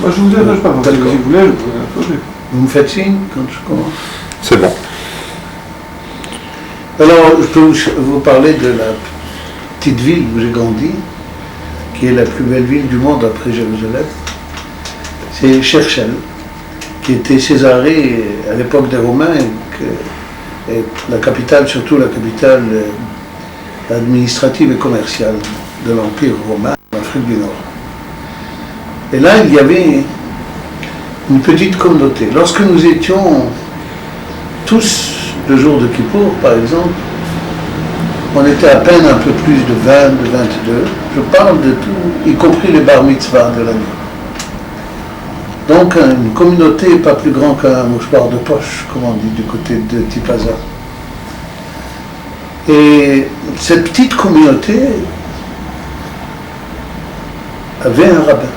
Moi, je vous dérange pas, si vous voulez, je pourrais l'approcher. Vous me faites signe quand je commence? C'est bon. Alors, je peux vous parler de la petite ville où j'ai grandi, qui est la plus belle ville du monde après Jérusalem. C'est Cherchel, qui était Césarée à l'époque des Romains, et la capitale, surtout la capitale administrative et commerciale de l'Empire romain en Afrique du Nord. Et là, il y avait une petite communauté. Lorsque nous étions tous le jour de Kippour, par exemple, on était à peine un peu plus de 20, de 22. Je parle de tout, y compris les bar mitzvah de l'année. Donc une communauté pas plus grande qu'un mouchoir de poche, comme on dit, du côté de Tipaza. Et cette petite communauté avait un rabbin,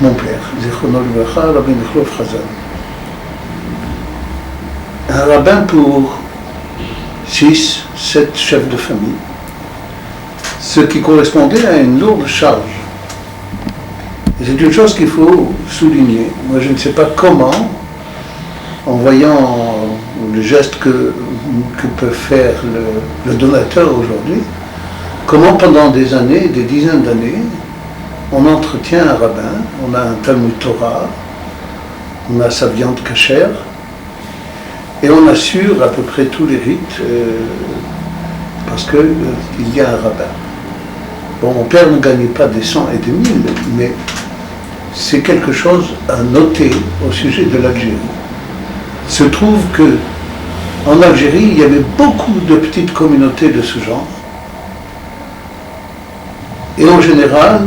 mon père, Zichrono Livracha, Rabbi Michlov Chazal. Un rabbin pour 6, 7 chefs de famille, ce qui correspondait à une lourde charge. Et c'est une chose qu'il faut souligner. Moi, je ne sais pas comment, en voyant le geste que peut faire le donateur aujourd'hui, comment pendant des années, des dizaines d'années, on entretient un rabbin, on a un Talmud Torah, on a sa viande cachère, et on assure à peu près tous les rites parce qu'il y a un rabbin. Bon, mon père ne gagnait pas des cents et des mille, mais c'est quelque chose à noter au sujet de l'Algérie. Il se trouve que en Algérie, il y avait beaucoup de petites communautés de ce genre. Et en général,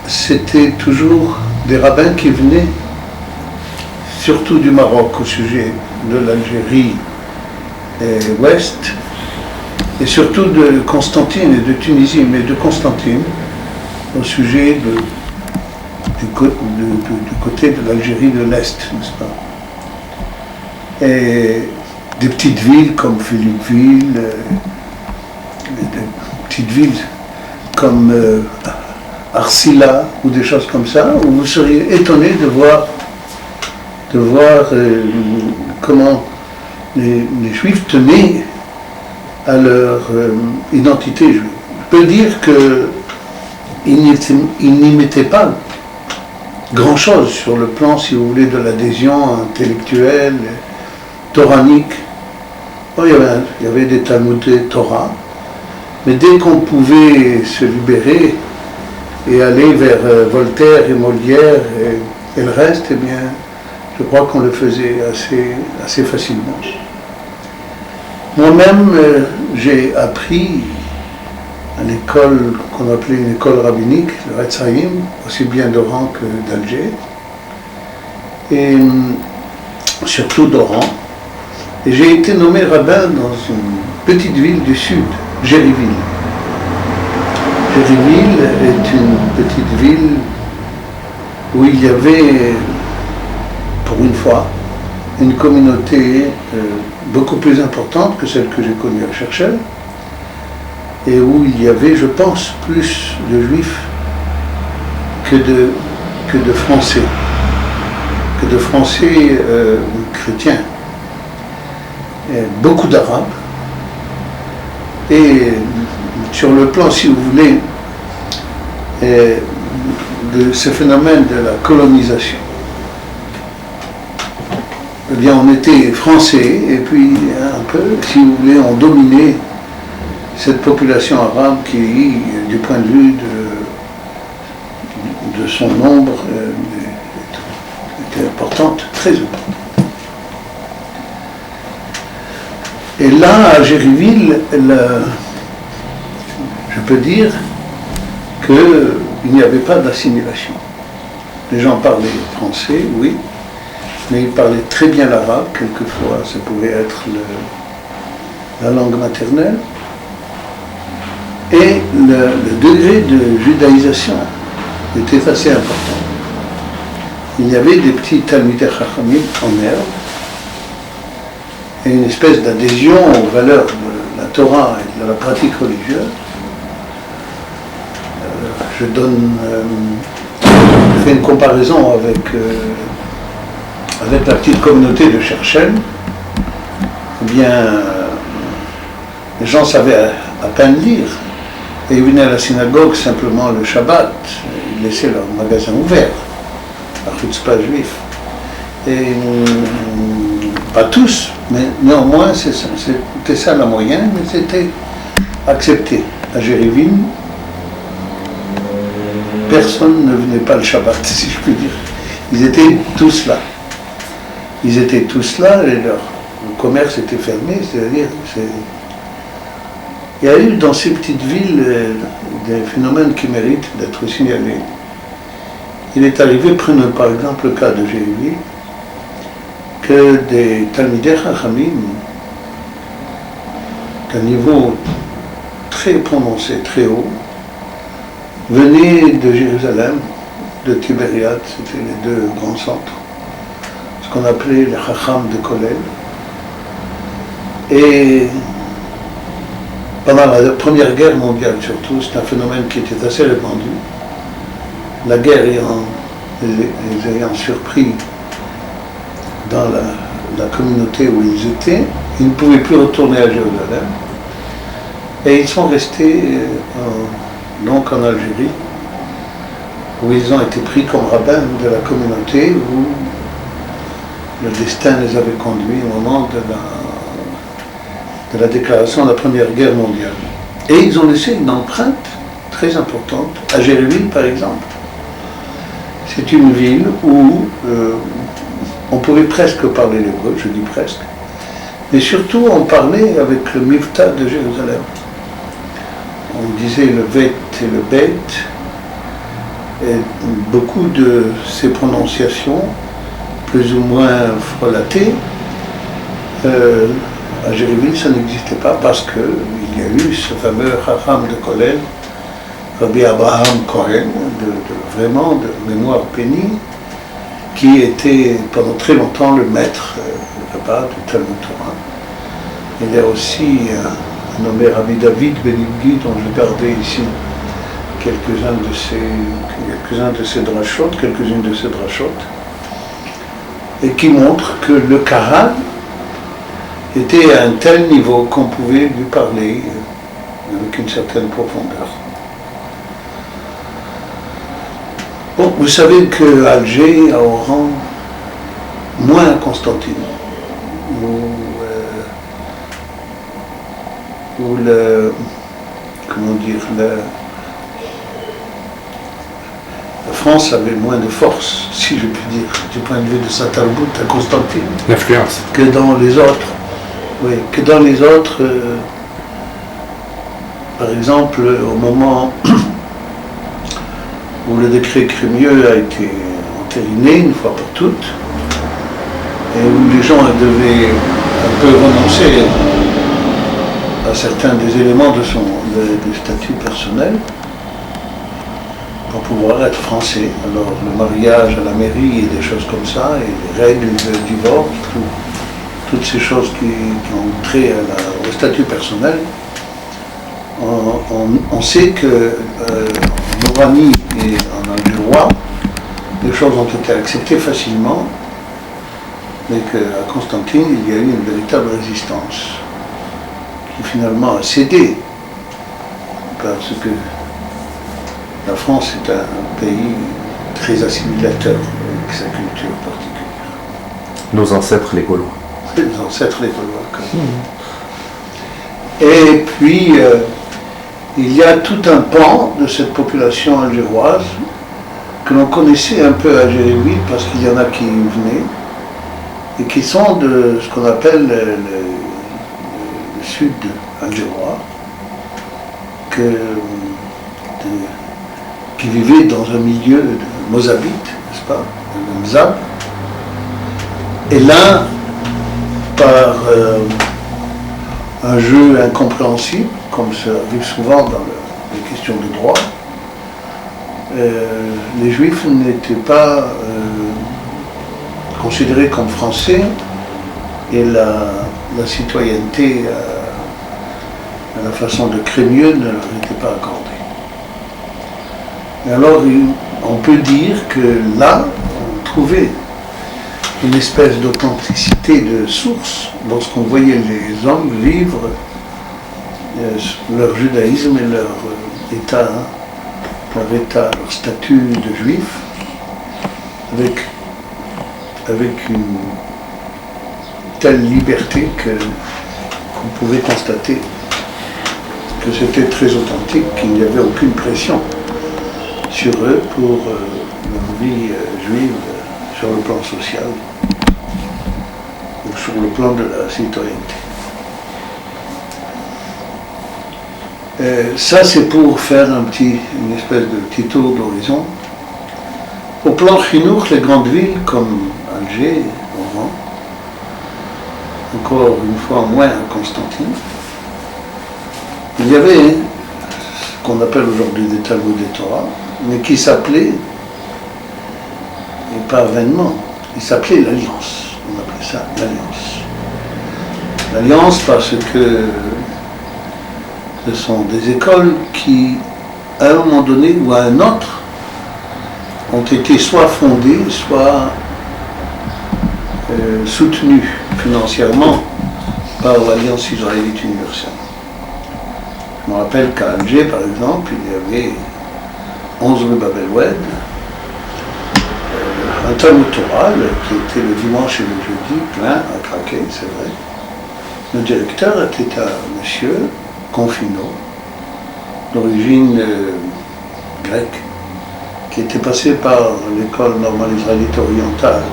c'était toujours des rabbins qui venaient, surtout du Maroc au sujet de l'Algérie ouest, et surtout de Constantine et de Tunisie, mais de Constantine au sujet du côté de l'Algérie de l'Est, n'est-ce pas? Et des petites villes comme Philippeville, des petites villes comme Arsila ou des choses comme ça, où vous seriez étonné de voir comment les Juifs tenaient à leur identité juive. Je peux dire qu'ils n'y mettaient pas grand-chose sur le plan, si vous voulez, de l'adhésion intellectuelle, toranique. Bon, il y avait des Talmud Torah, mais dès qu'on pouvait se libérer et aller vers Voltaire et Molière et le reste, eh bien, je crois qu'on le faisait assez facilement. Moi-même, j'ai appris à l'école qu'on appelait une école rabbinique, le Retzaïm, aussi bien d'Oran que d'Alger, et surtout d'Oran. Et j'ai été nommé rabbin dans une petite ville du sud, Jériville. Jériville est une petite ville où il y avait, pour une fois, une communauté beaucoup plus importante que celle que j'ai connue à Cherchel, et où il y avait, je pense, plus de juifs que de français, chrétiens. Et beaucoup d'arabes, et sur le plan, si vous voulez, de ce phénomène de la colonisation, eh bien, on était français, et puis un peu, si vous voulez, on dominait cette population arabe qui, du point de vue de son nombre, était importante, très importante. Et là, à Jériville, je peux dire qu'il n'y avait pas d'assimilation. Les gens parlaient français, oui, mais ils parlaient très bien l'arabe, quelquefois ça pouvait être la langue maternelle. Et le degré de judaïsation était assez important. Il y avait des petits Talmidei Chachamim en herbe, et une espèce d'adhésion aux valeurs de la Torah et de la pratique religieuse. Je donne fait une comparaison avec la petite communauté de Cherchen. Eh bien, les gens savaient à peine lire. Et ils venaient à la synagogue simplement le Shabbat. Ils laissaient leur magasin ouvert, à Chutzpah juif. Et pas tous, mais néanmoins, c'était ça la moyenne, mais c'était accepté. À Jéréville, personne ne venait pas le Shabbat, si je puis dire. Ils étaient tous là. Ils étaient tous là et leur commerce était fermé, c'est-à-dire, il y a eu dans ces petites villes des phénomènes qui méritent d'être signalés. Il est arrivé, prenons par exemple le cas de Jéréville, que des Talmidei Chachamim, d'un niveau très prononcé, très haut, venaient de Jérusalem, de Tibériade, c'était les deux grands centres, ce qu'on appelait les Chacham de Kollel. Et pendant la Première Guerre mondiale surtout, c'est un phénomène qui était assez répandu. La guerre les ayant surpris dans la communauté où ils étaient, ils ne pouvaient plus retourner à Jérusalem. Et ils sont restés donc en Algérie, où ils ont été pris comme rabbins de la communauté, où le destin les avait conduits au moment de la déclaration de la Première Guerre mondiale. Et ils ont laissé une empreinte très importante, à Jéréville par exemple. C'est une ville où on pouvait presque parler l'hébreu, je dis presque, mais surtout on parlait avec le Mivta de Jérusalem. On disait le Vet et le Bet, et beaucoup de ces prononciations, plus ou moins frelatées, à Jéréville, ça n'existait pas parce qu'il y a eu ce fameux Chacham de Kollel, Rabbi Abraham Cohen, vraiment de mémoire bénie, qui était pendant très longtemps le maître là-bas du Talmud Torah. Il y a aussi nommé Rabbi David Benimgi, dont je gardais ici quelques-unes de ses drachot, et qui montre que le Kahan était à un tel niveau qu'on pouvait lui parler avec une certaine profondeur. Bon, vous savez que Alger a au rang moins Constantine, où la France avait moins de force, si je puis dire, du point de vue de sa talbout à Constantine. L'influence. Que dans les autres. Oui, que dans les autres, par exemple, au moment où le décret Crémieux a été entériné une fois pour toutes, et où les gens devaient un peu renoncer à certains des éléments de du statut personnel pour pouvoir être français. Alors le mariage à la mairie et des choses comme ça, et les règles de divorce, toutes ces choses qui ont trait au statut personnel, on sait que en Oranie et en Algérois, les choses ont été acceptées facilement, mais qu'à Constantine, il y a eu une véritable résistance, qui finalement a cédé, parce que la France est un pays très assimilateur avec sa culture particulière. Nos ancêtres les Gaulois. Les ancêtres les Gaulois, quand même. Et puis, il y a tout un pan de cette population algéroise que l'on connaissait un peu à Jérémie, parce qu'il y en a qui venaient, et qui sont de ce qu'on appelle le sud algérois, qui vivaient dans un milieu de Mozabite, n'est-ce pas, le Mzab. Et là, par un jeu incompréhensible, comme ça arrive souvent dans les questions de droit, les Juifs n'étaient pas considérés comme français, et la citoyenneté à la façon de Crémieux ne leur était pas accordée. Et alors, on peut dire que là, on trouvait une espèce d'authenticité de source lorsqu'on voyait les hommes vivre leur judaïsme et leur état, leur statut de juif, avec une telle liberté qu'on pouvait constater que c'était très authentique, qu'il n'y avait aucune pression sur eux pour leur vie juive sur le plan social ou sur le plan de la citoyenneté. Ça, c'est pour faire une espèce de petit tour d'horizon. Au plan chinour, les grandes villes comme Alger, Oran, encore une fois moins à Constantine, il y avait ce qu'on appelle aujourd'hui des Talmuds et Torah, mais qui s'appelait, et pas vainement, il s'appelait l'Alliance. On appelait ça l'Alliance. L'Alliance parce que ce sont des écoles qui, à un moment donné ou à un autre, ont été soit fondées, soit soutenues financièrement par l'Alliance israélite universelle. Je me rappelle qu'à Alger, par exemple, il y avait 11 rue Babel-Oued, un Talmud Torah qui était le dimanche et le jeudi, plein à craquer, c'est vrai. Le directeur était un monsieur Confino, d'origine grecque, qui était passé par l'école normale israélite orientale,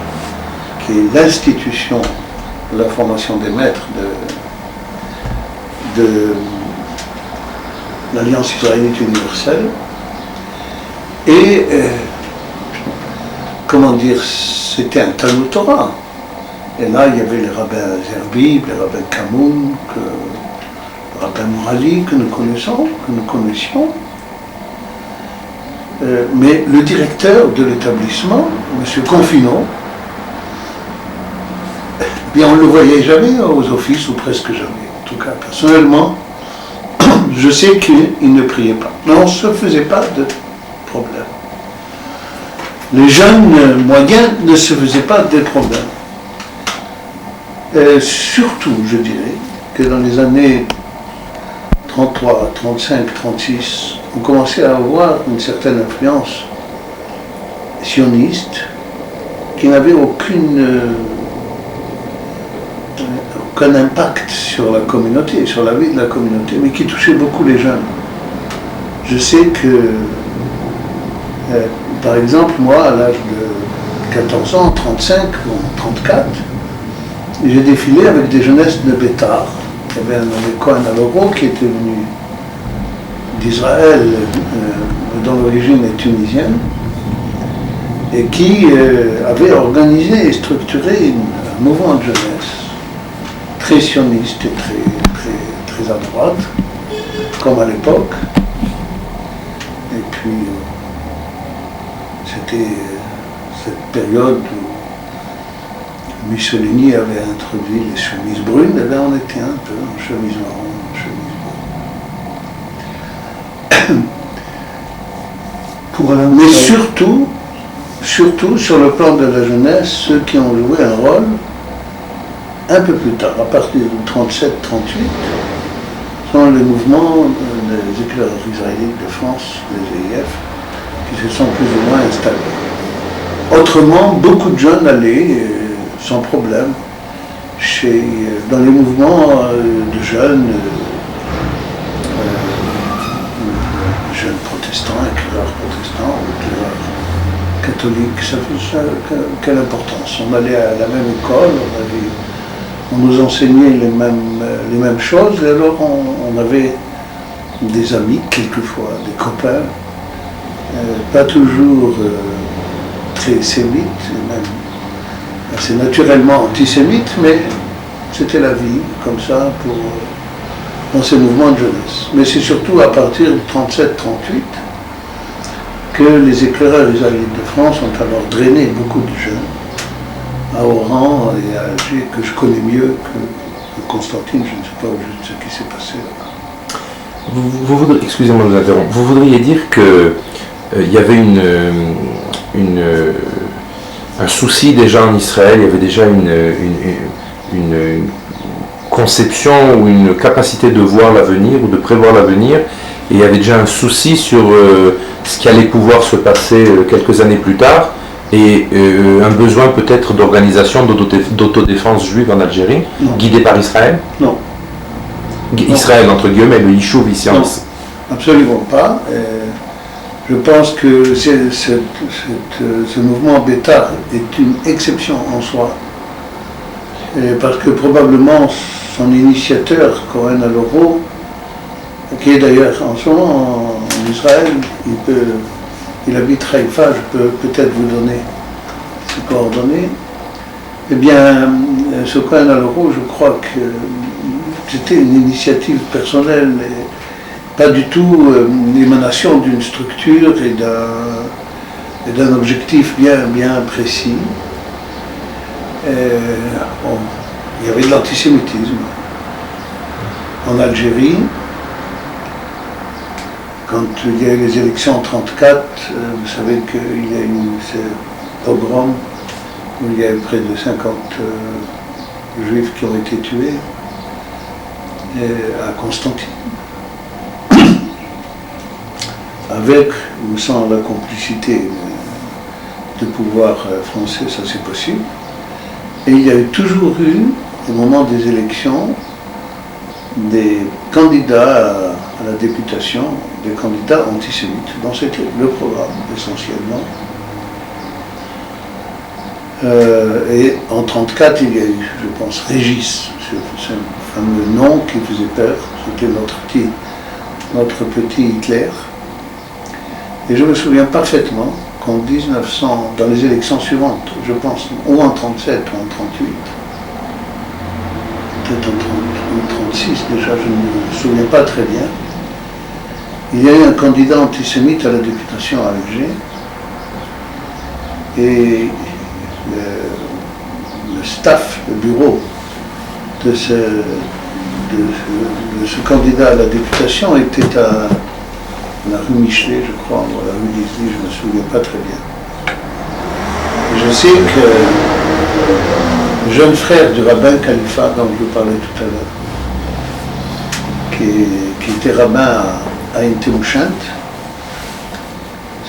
qui est l'institution de la formation des maîtres de l'Alliance israélite universelle. Et, comment dire, c'était un Talmud Torah. Et là, il y avait les rabbins Zerbib, les rabbins Kamoun, le rabbin Morali que nous connaissions. Mais le directeur de l'établissement, M. Confino, bien on ne le voyait jamais aux offices, ou presque jamais. En tout cas, personnellement, je sais qu'il ne priait pas. Mais on ne se faisait pas de problème. Les jeunes moyens ne se faisaient pas de problème. Surtout, je dirais, que dans les années 33, 35, 36, on commençait à avoir une certaine influence sioniste qui n'avait aucun impact sur la communauté, sur la vie de la communauté, mais qui touchait beaucoup les jeunes. Je sais que, par exemple, moi, à l'âge de 14 ans, 35 ou 34, j'ai défilé avec des jeunesses de Bétar. Il y avait un nommé Cohen Aloro qui était venu d'Israël, dont l'origine est tunisienne, et qui avait organisé et structuré un mouvement de jeunesse très sioniste et très à droite, comme à l'époque. Et puis, c'était cette période où Mussolini avait introduit les chemises brunes, et là on était un peu en chemise marron, en chemise brune. Mais surtout, sur le plan de la jeunesse, ceux qui ont joué un rôle un peu plus tard, à partir de 37-38, sont les mouvements des éclaireurs israélites de France, les EIF, qui se sont plus ou moins installés. Autrement, beaucoup de jeunes allaient sans problème dans les mouvements de jeunes protestants, éclaireurs protestants ou éclaireurs catholiques. Ça fait quelle importance? On allait à la même école, on nous enseignait les mêmes choses, et alors on avait des amis, quelquefois, des copains, pas toujours très sémites, même assez naturellement antisémites, mais c'était la vie, comme ça, dans ces mouvements de jeunesse. Mais c'est surtout à partir de 37-38 que les éclaireurs israélites de France ont alors drainé beaucoup de jeunes à Oran et à Alger, que je connais mieux que Constantine. Je ne sais pas ce qui s'est passé là-bas. Excusez-moi de vous interrompre. Vous voudriez dire que il y avait un souci déjà en Israël, il y avait déjà une conception ou une capacité de voir l'avenir ou de prévoir l'avenir, et il y avait déjà un souci sur ce qui allait pouvoir se passer quelques années plus tard, et un besoin peut-être d'organisation d'autodéfense juive en Algérie, guidée par Israël. Non. Israël, entre guillemets, le Yishuv ici en Israël. Absolument pas. Je pense que ce mouvement Beta est une exception en soi. Parce que probablement son initiateur, Cohen Aloro, qui est d'ailleurs en ce moment en Israël, il habite Haïfa, je peux peut-être vous donner ses coordonnées. Eh bien, ce Cohen Aloro, je crois que c'était une initiative personnelle et pas du tout l'émanation d'une structure et d'un objectif bien précis. Il y avait de l'antisémitisme en Algérie. Quand il y a eu les élections en 1934, vous savez qu'il y a eu ce pogrom où il y a eu près de 50 juifs qui ont été tués à Constantine. Avec ou sans la complicité du pouvoir français, ça c'est possible. Et il y a toujours eu, au moment des élections, des candidats à la députation, des candidats antisémites. Donc c'était le programme, essentiellement. Et en 1934, il y a eu, je pense, Régis, ce fameux nom qui faisait peur. C'était notre petit Hitler. Et je me souviens parfaitement qu'en 1900, dans les élections suivantes, je pense, ou en 1937 ou en 1938, peut-être en 1936 déjà, je ne me souviens pas très bien, il y a eu un candidat antisémite à la députation à Alger, et le staff, le bureau de ce candidat à la députation était à la rue Michelet, je crois, ou la rue Lisly, je ne me souviens pas très bien. Et je sais que le jeune frère du rabbin Khalifa, dont je vous parlais tout à l'heure, qui était rabbin à Ain Temouchent,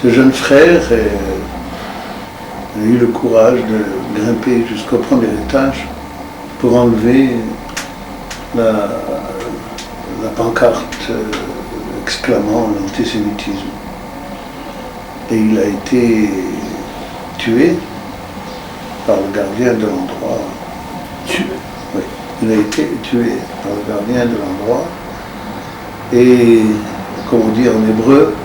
ce jeune frère a eu le courage de grimper jusqu'au premier étage pour enlever la pancarte exclamant l'antisémitisme. Et il a été tué par le gardien de l'endroit. Tué? Oui, il a été tué par le gardien de l'endroit. Et, comme on dit en hébreu,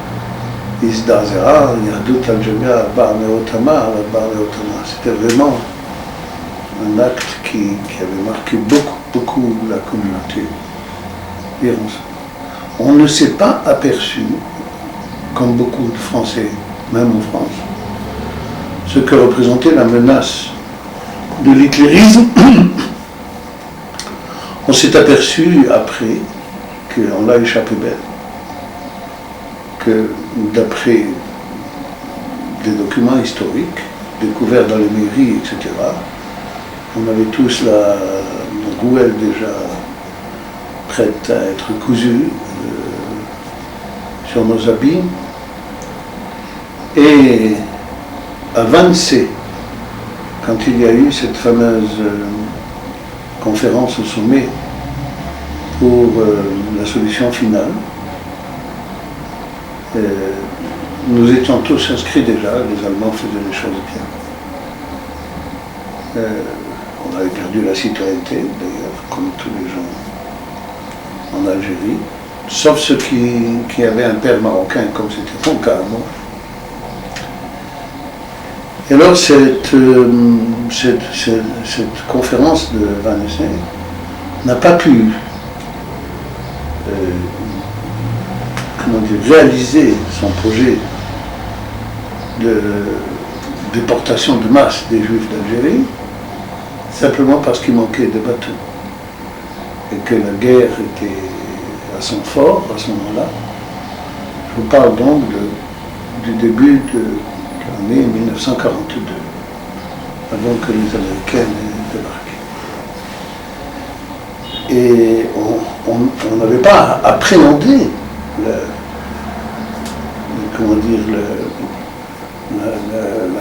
Isdazera, Yadut al-Jamia, Bar Neotama, Bar Neotama. C'était vraiment un acte qui avait marqué beaucoup la communauté. On ne s'est pas aperçu, comme beaucoup de Français, même en France, ce que représentait la menace de l'hitlérisme. On s'est aperçu après qu'on l'a échappé belle, que d'après des documents historiques découverts dans les mairies, etc., on avait tous la rouelle déjà prête à être cousue sur nos habits. Et à Wannsee, quand il y a eu cette fameuse conférence au sommet pour la solution finale, nous étions tous inscrits déjà, les Allemands faisaient les choses bien. On avait perdu la citoyenneté, d'ailleurs, comme tous les gens en Algérie, sauf ceux qui avaient un père marocain, comme c'était mon cas à moi. Et alors cette conférence de Wannsee n'a pas pu réaliser son projet de déportation de masse des Juifs d'Algérie, simplement parce qu'il manquait de bateaux et que la guerre était à son fort à ce moment-là. Je vous parle donc du du début de l'année 1942, avant que les Américains n'aient débarqué. Et on n'avait pas appréhendé la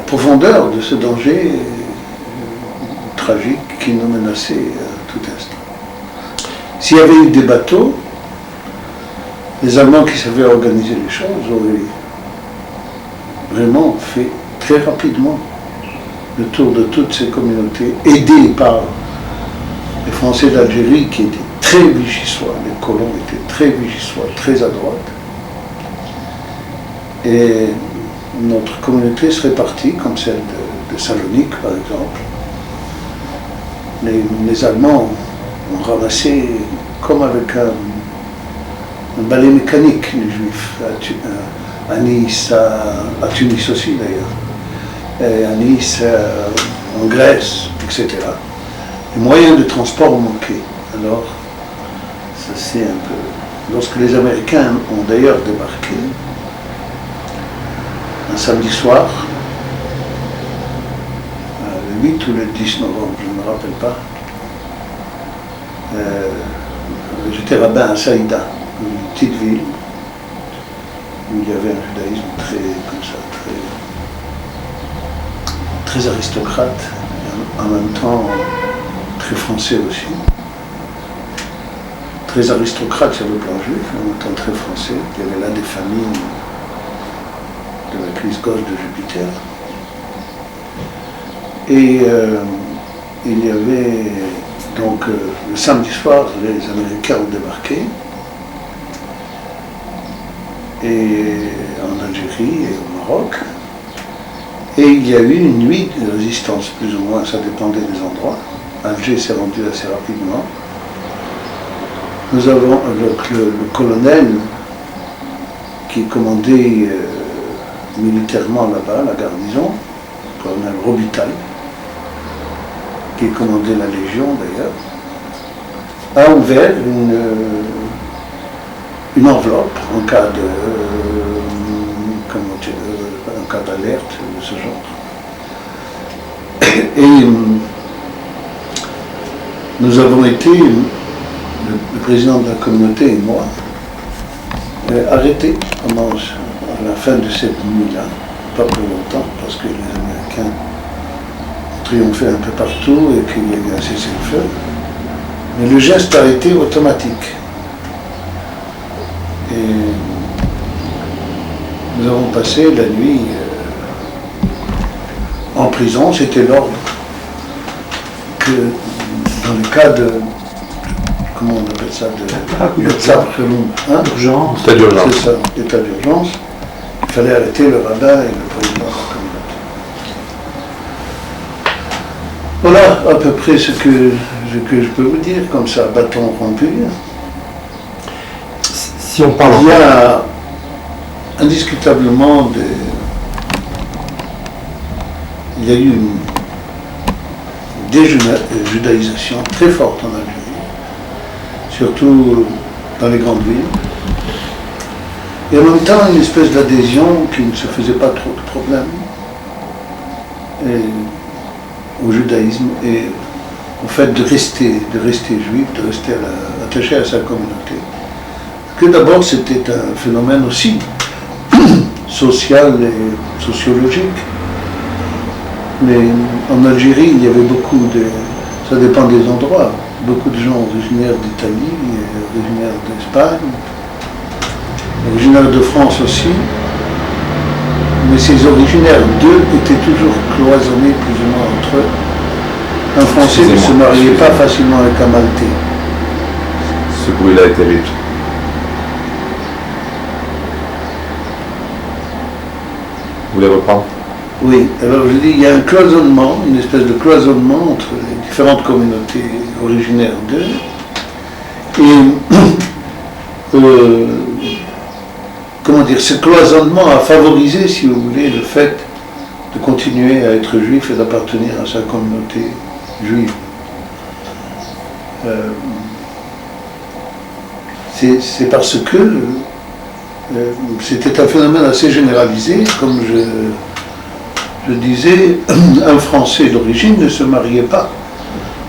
profondeur de ce danger tragique qui nous menaçait à tout instant. S'il y avait eu des bateaux, les Allemands qui savaient organiser les choses auraient vraiment fait très rapidement le tour de toutes ces communautés, aidés par les Français d'Algérie qui étaient très vigissois, les colons étaient très vigissois, très à droite. Et notre communauté serait partie, comme celle de Salonique par exemple. Les Allemands ont ramassé, comme avec un balai mécanique, les Juifs, à Nice, à Tunis aussi d'ailleurs, et à Nice, en Grèce, etc. Les moyens de transport manquaient. Alors, ça c'est un peu... Lorsque les Américains ont d'ailleurs débarqué, un samedi soir, le 8 ou le 10 novembre, je ne me rappelle pas, j'étais rabbin à Saïda, une petite ville où il y avait un judaïsme très aristocrate, et en même temps très français aussi. Très aristocrate sur le plan juif, en même temps très français. Il y avait là des familles de la cuisse gauche de Jupiter. Et il y avait donc le samedi soir, les Américains ont débarqué, et en Algérie et au Maroc. Et il y a eu une nuit de résistance, plus ou moins, ça dépendait des endroits. Alger s'est rendu assez rapidement. Nous avons le colonel qui commandait militairement là-bas, la garnison, le colonel Robitaille, qui commandait la Légion d'ailleurs, a ouvert une enveloppe en cas d'alerte de ce genre. Et nous avons été, le président de la communauté et moi, arrêtés à la fin de cette nuit-là, pas pour longtemps, parce que les Américains ont triomphé un peu partout et qu'il y a eu un cessez-le-feu. Mais le geste a été automatique. Et nous avons passé la nuit en prison. C'était l'ordre que, dans le cas de, comment on appelle ça, d'urgence. État d'urgence. C'est ça, état d'urgence. Il fallait arrêter le rabbin et le président de la communauté. Voilà à peu près ce que je peux vous dire, comme ça, bâton rompu. Si on parle Il y a indiscutablement il y a eu une déjudaïsation très forte en Algérie, surtout dans les grandes villes. Et en même temps, une espèce d'adhésion qui ne se faisait pas trop de problème au judaïsme et au fait de rester juif, de rester attaché à sa communauté. Que d'abord, c'était un phénomène aussi social et sociologique. Mais en Algérie, il y avait ça dépend des endroits, beaucoup de gens originaires d'Italie, originaires d'Espagne, originaires de France aussi. Mais ces originaires d'eux étaient toujours cloisonnés plus ou moins entre eux. Un Français ne se mariait pas facilement avec un Maltais. Ce bruit-là est terrible. Vous voulez reprendre? Oui, alors je dis, il y a un cloisonnement, une espèce de cloisonnement entre les différentes communautés originaires d'eux. Et comment dire, ce cloisonnement a favorisé, si vous voulez, le fait de continuer à être juif et d'appartenir à sa communauté juive. C'est parce que C'était un phénomène assez généralisé. Comme je disais, un Français d'origine ne se mariait pas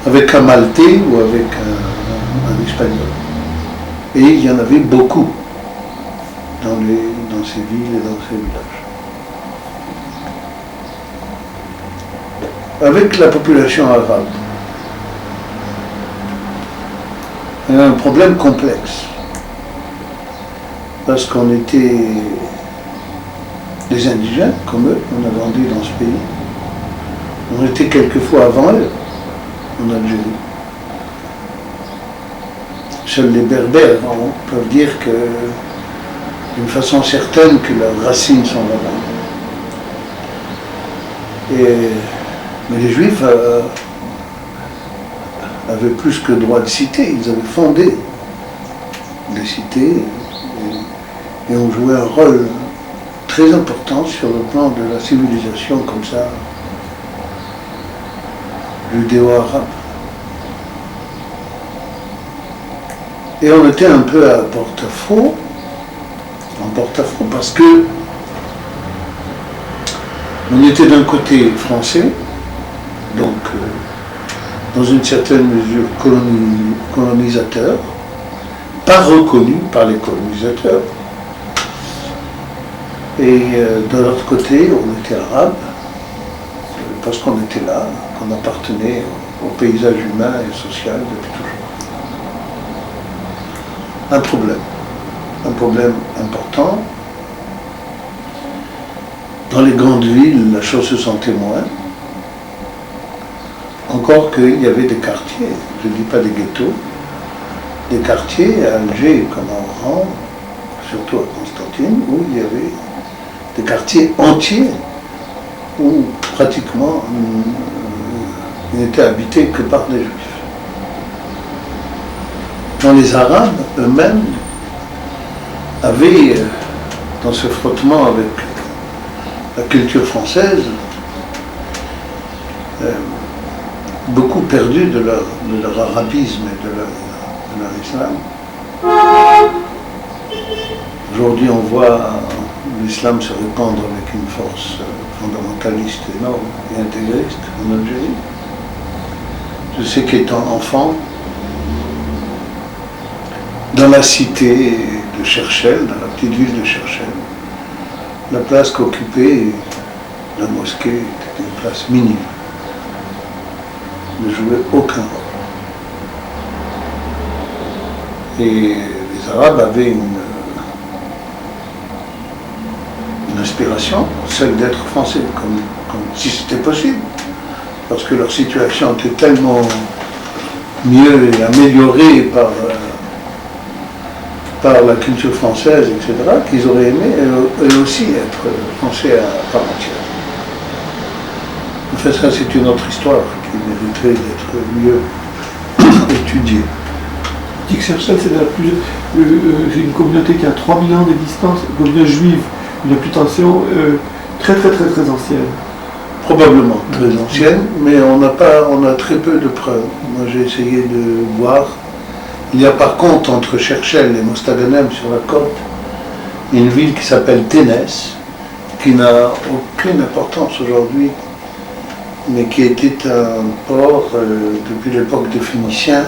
avec un Maltais ou avec un Espagnol. Et il y en avait beaucoup dans ces villes et dans ces villages. Avec la population arabe, il y a un problème complexe. Parce qu'on était des indigènes, comme eux, on a grandi dans ce pays. On était quelquefois avant eux, en Algérie. Seuls les Berbères peuvent dire que, d'une façon certaine, que leurs racines sont là-bas. Mais les Juifs avaient plus que droit de cité, ils avaient fondé des cités et ont joué un rôle très important sur le plan de la civilisation comme ça, judéo-arabe. Et on était un peu en porte-à-faux parce que on était d'un côté français, donc dans une certaine mesure colonisateur, pas reconnu par les colonisateurs. Et de l'autre côté, on était arabe, parce qu'on était là, qu'on appartenait au paysage humain et social depuis toujours. Un problème important. Dans les grandes villes, la chose se sentait moins. Encore qu'il y avait des quartiers, je ne dis pas des ghettos, des quartiers à Alger comme à Oran, surtout à Constantine, où il y avait des quartiers entiers où pratiquement ils n'étaient habités que par des Juifs. Dans les Arabes eux-mêmes avaient, dans ce frottement avec la culture française, beaucoup perdu de leur arabisme et de leur islam. Aujourd'hui, on voit l'islam se répandre avec une force fondamentaliste énorme et intégriste en Algérie. Je sais qu'étant enfant, dans la cité de Cherchel, dans la petite ville de Cherchel, la place qu'occupait la mosquée était une place minime, ne jouait aucun rôle. Et les Arabes avaient une inspiration, celle d'être français, comme si c'était possible, parce que leur situation était tellement mieux et améliorée par la culture française, etc., qu'ils auraient aimé eux aussi être français à part entière. En fait, ça c'est une autre histoire qui mériterait d'être mieux étudiée. Je dis que Cherchel, c'est une communauté qui a 3000 ans d'existence, une communauté juive, une réputation très ancienne. Probablement très ancienne, mais on a très peu de preuves. Moi j'ai essayé de voir. Il y a par contre entre Cherchel et Mostaganem sur la côte une ville qui s'appelle Ténès, qui n'a aucune importance aujourd'hui, mais qui était un port depuis l'époque des Phéniciens,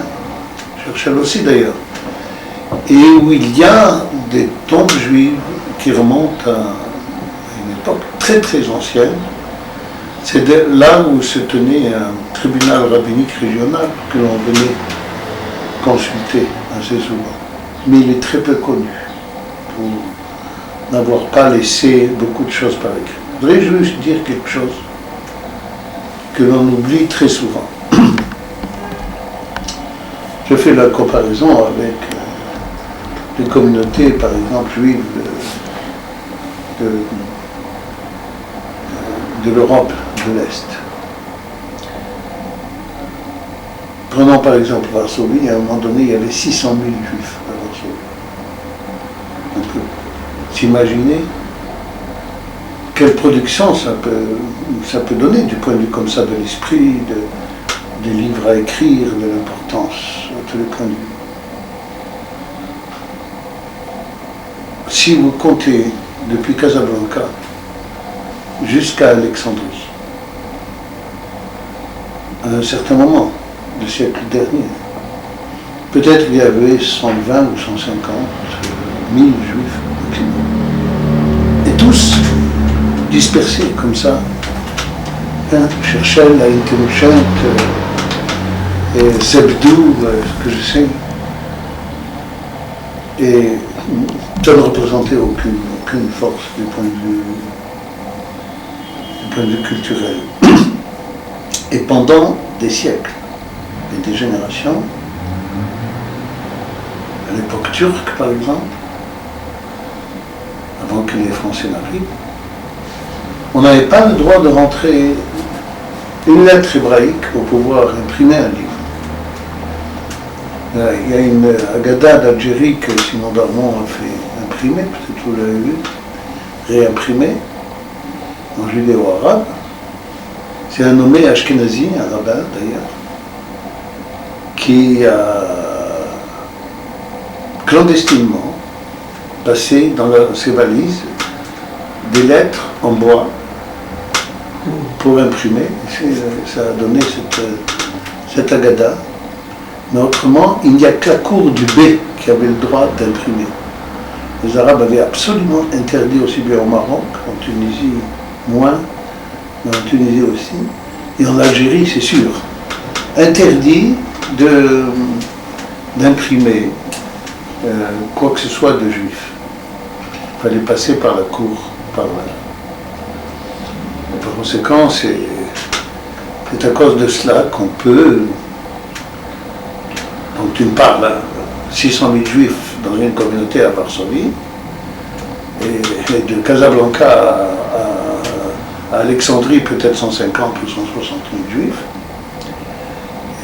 Cherchel aussi d'ailleurs, et où il y a des tombes juives qui remontent à une époque très ancienne. C'est là où se tenait un tribunal rabbinique régional que l'on venait consulter assez souvent. Mais il est très peu connu pour n'avoir pas laissé beaucoup de choses par écrit. Je voudrais juste dire quelque chose que l'on oublie très souvent. Je fais la comparaison avec les communautés, par exemple, juives de l'Europe de l'Est. Prenons par exemple Varsovie, à un moment donné, il y avait 600 000 juifs à Varsovie. On peut s'imaginer quelle production ça peut donner du point de vue comme ça de l'esprit, des livres à écrire, de l'importance à tous les points de vue. si vous comptez depuis Casablanca jusqu'à Alexandrie, à un certain moment du siècle dernier, peut-être il y avait 120 ou 150 000 juifs maximum. Et tous dispersés comme ça. Cherchel, Aïn-Temouchent, Zebdou, ce que je sais. Et ça ne représentait aucune force du point de vue culturel. Et pendant des siècles et des générations, à l'époque turque par exemple, avant que les Français n'arrivent, on n'avait pas le droit de rentrer une lettre hébraïque pour pouvoir imprimer un livre. Il y a une Agada d'Algérie que Simon Darmon a fait imprimer, peut-être vous l'avez vu, réimprimer en judéo-arabe. C'est un nommé Ashkenazi, un rabbin d'ailleurs, qui a clandestinement passé dans ses valises des lettres en bois pour imprimer. Ça a donné cette Agada. Mais autrement, il n'y a que la cour du B qui avait le droit d'imprimer. Les Arabes avaient absolument interdit, aussi bien au Maroc, en Tunisie moins, mais en Tunisie aussi, et en Algérie, c'est sûr, interdit d'imprimer quoi que ce soit de juif. Il fallait passer par la cour, par là. Par conséquent, c'est à cause de cela qu'on peut. Donc tu me parles, 600 000 juifs dans une communauté à Varsovie, et de Casablanca à Alexandrie, peut-être 150 ou 160 000 juifs.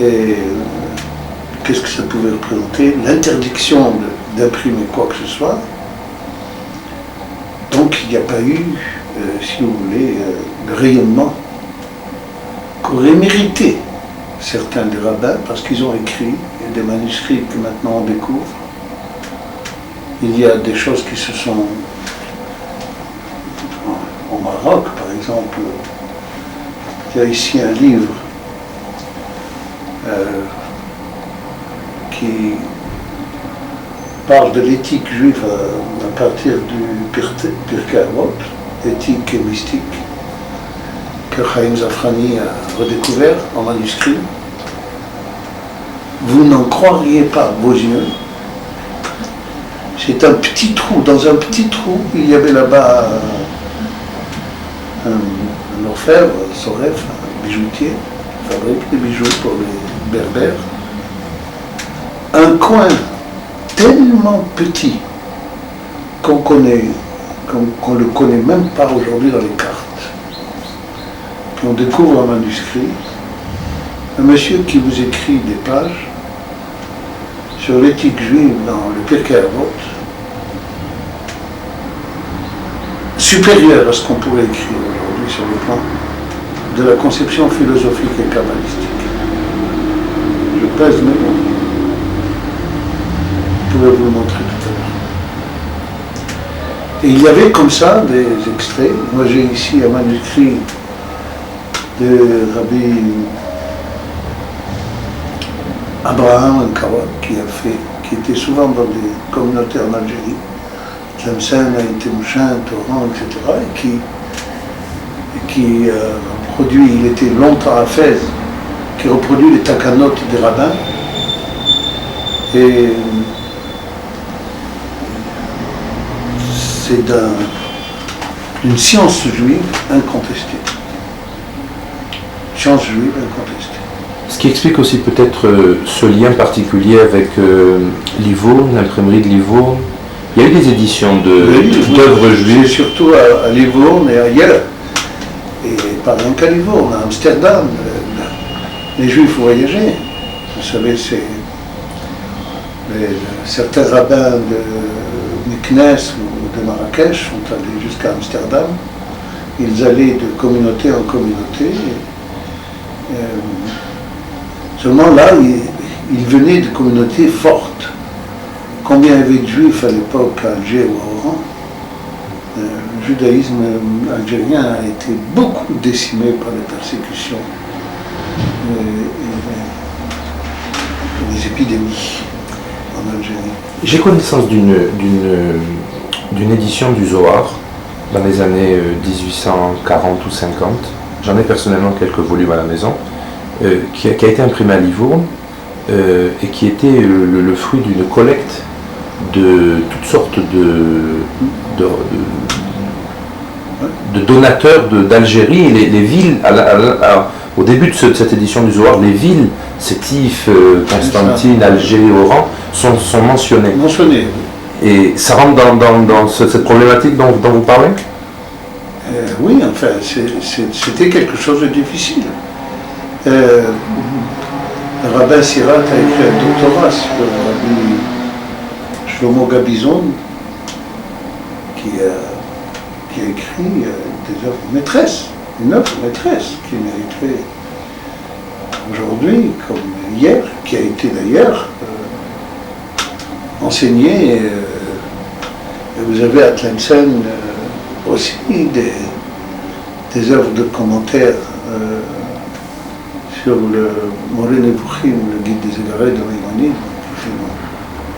Et qu'est-ce que ça pouvait représenter? L'interdiction d'imprimer quoi que ce soit. Donc il n'y a pas eu, si vous voulez, le rayonnement qu'auraient mérité certains des rabbins, parce qu'ils ont écrit des manuscrits que maintenant on découvre. Il y a des choses qui se sont... Au Maroc, par exemple, il y a ici un livre qui parle de l'éthique juive à partir du Pirkei Avot, éthique et mystique, que Chaim Zafrani a redécouvert en manuscrit. Vous n'en croiriez pas vos yeux. C'est un petit trou. Dans un petit trou, il y avait là-bas un orfèvre, Soref, un bijoutier, qui fabrique des bijoux pour les berbères. Un coin tellement petit qu'on le connaît même pas aujourd'hui dans les cartes. Puis on découvre un manuscrit, un monsieur qui vous écrit des pages sur l'éthique juive dans le Pirkei Avot, supérieur à ce qu'on pourrait écrire aujourd'hui sur le plan de la conception philosophique et kabbalistique. Je pèse mes mots. Je pourrais vous le montrer tout à l'heure. Et il y avait comme ça des extraits. Moi j'ai ici un manuscrit de Rabbi Abraham Kawad, qui était souvent dans des communautés en Algérie, Tlemcen, Aïn-Temouchent, Oran, etc., et qui produit, il était longtemps à Fès, qui reproduit les takanot des rabbins, et c'est d'une science juive incontestée. Science juive incontestée. Ce qui explique aussi peut-être ce lien particulier avec Livourne, l'imprimerie de Livourne. Il y a eu des éditions d'œuvres juives. Surtout à Livourne et à Yale. Et pas rien qu'à Livourne, à Amsterdam. Les Juifs voyageaient. Vous savez, certains rabbins de Meknes ou de Marrakech sont allés jusqu'à Amsterdam. Ils allaient de communauté en communauté. Seulement là, ils venaient de communautés fortes, combien il y avait de juifs à l'époque à Alger ou à Oran. Le judaïsme algérien a été beaucoup décimé par les persécutions et les épidémies en Algérie. J'ai connaissance d'une édition du Zohar dans les années 1840 ou 50. J'en ai personnellement quelques volumes à la maison, qui a été imprimé à Livourne et qui était le fruit d'une collecte de toutes sortes de donateurs d'Algérie. Et les villes, au début de cette édition du Zohar, les villes, Sétif, Constantine, Alger, Oran, sont mentionnées. Et ça rentre dans cette problématique dont vous parlez? Oui, enfin, c'était quelque chose de difficile. Le rabbin Sirat a écrit un doctorat sur le rabbi Shlomo Gabizon, qui a écrit des œuvres maîtresses, une œuvre maîtresse qui mériterait aujourd'hui, comme hier, qui a été d'ailleurs enseignée. Vous avez à Tlemcen aussi des œuvres de commentaires sur le Moré Nevuchim, le guide des égarés de Maïmonide,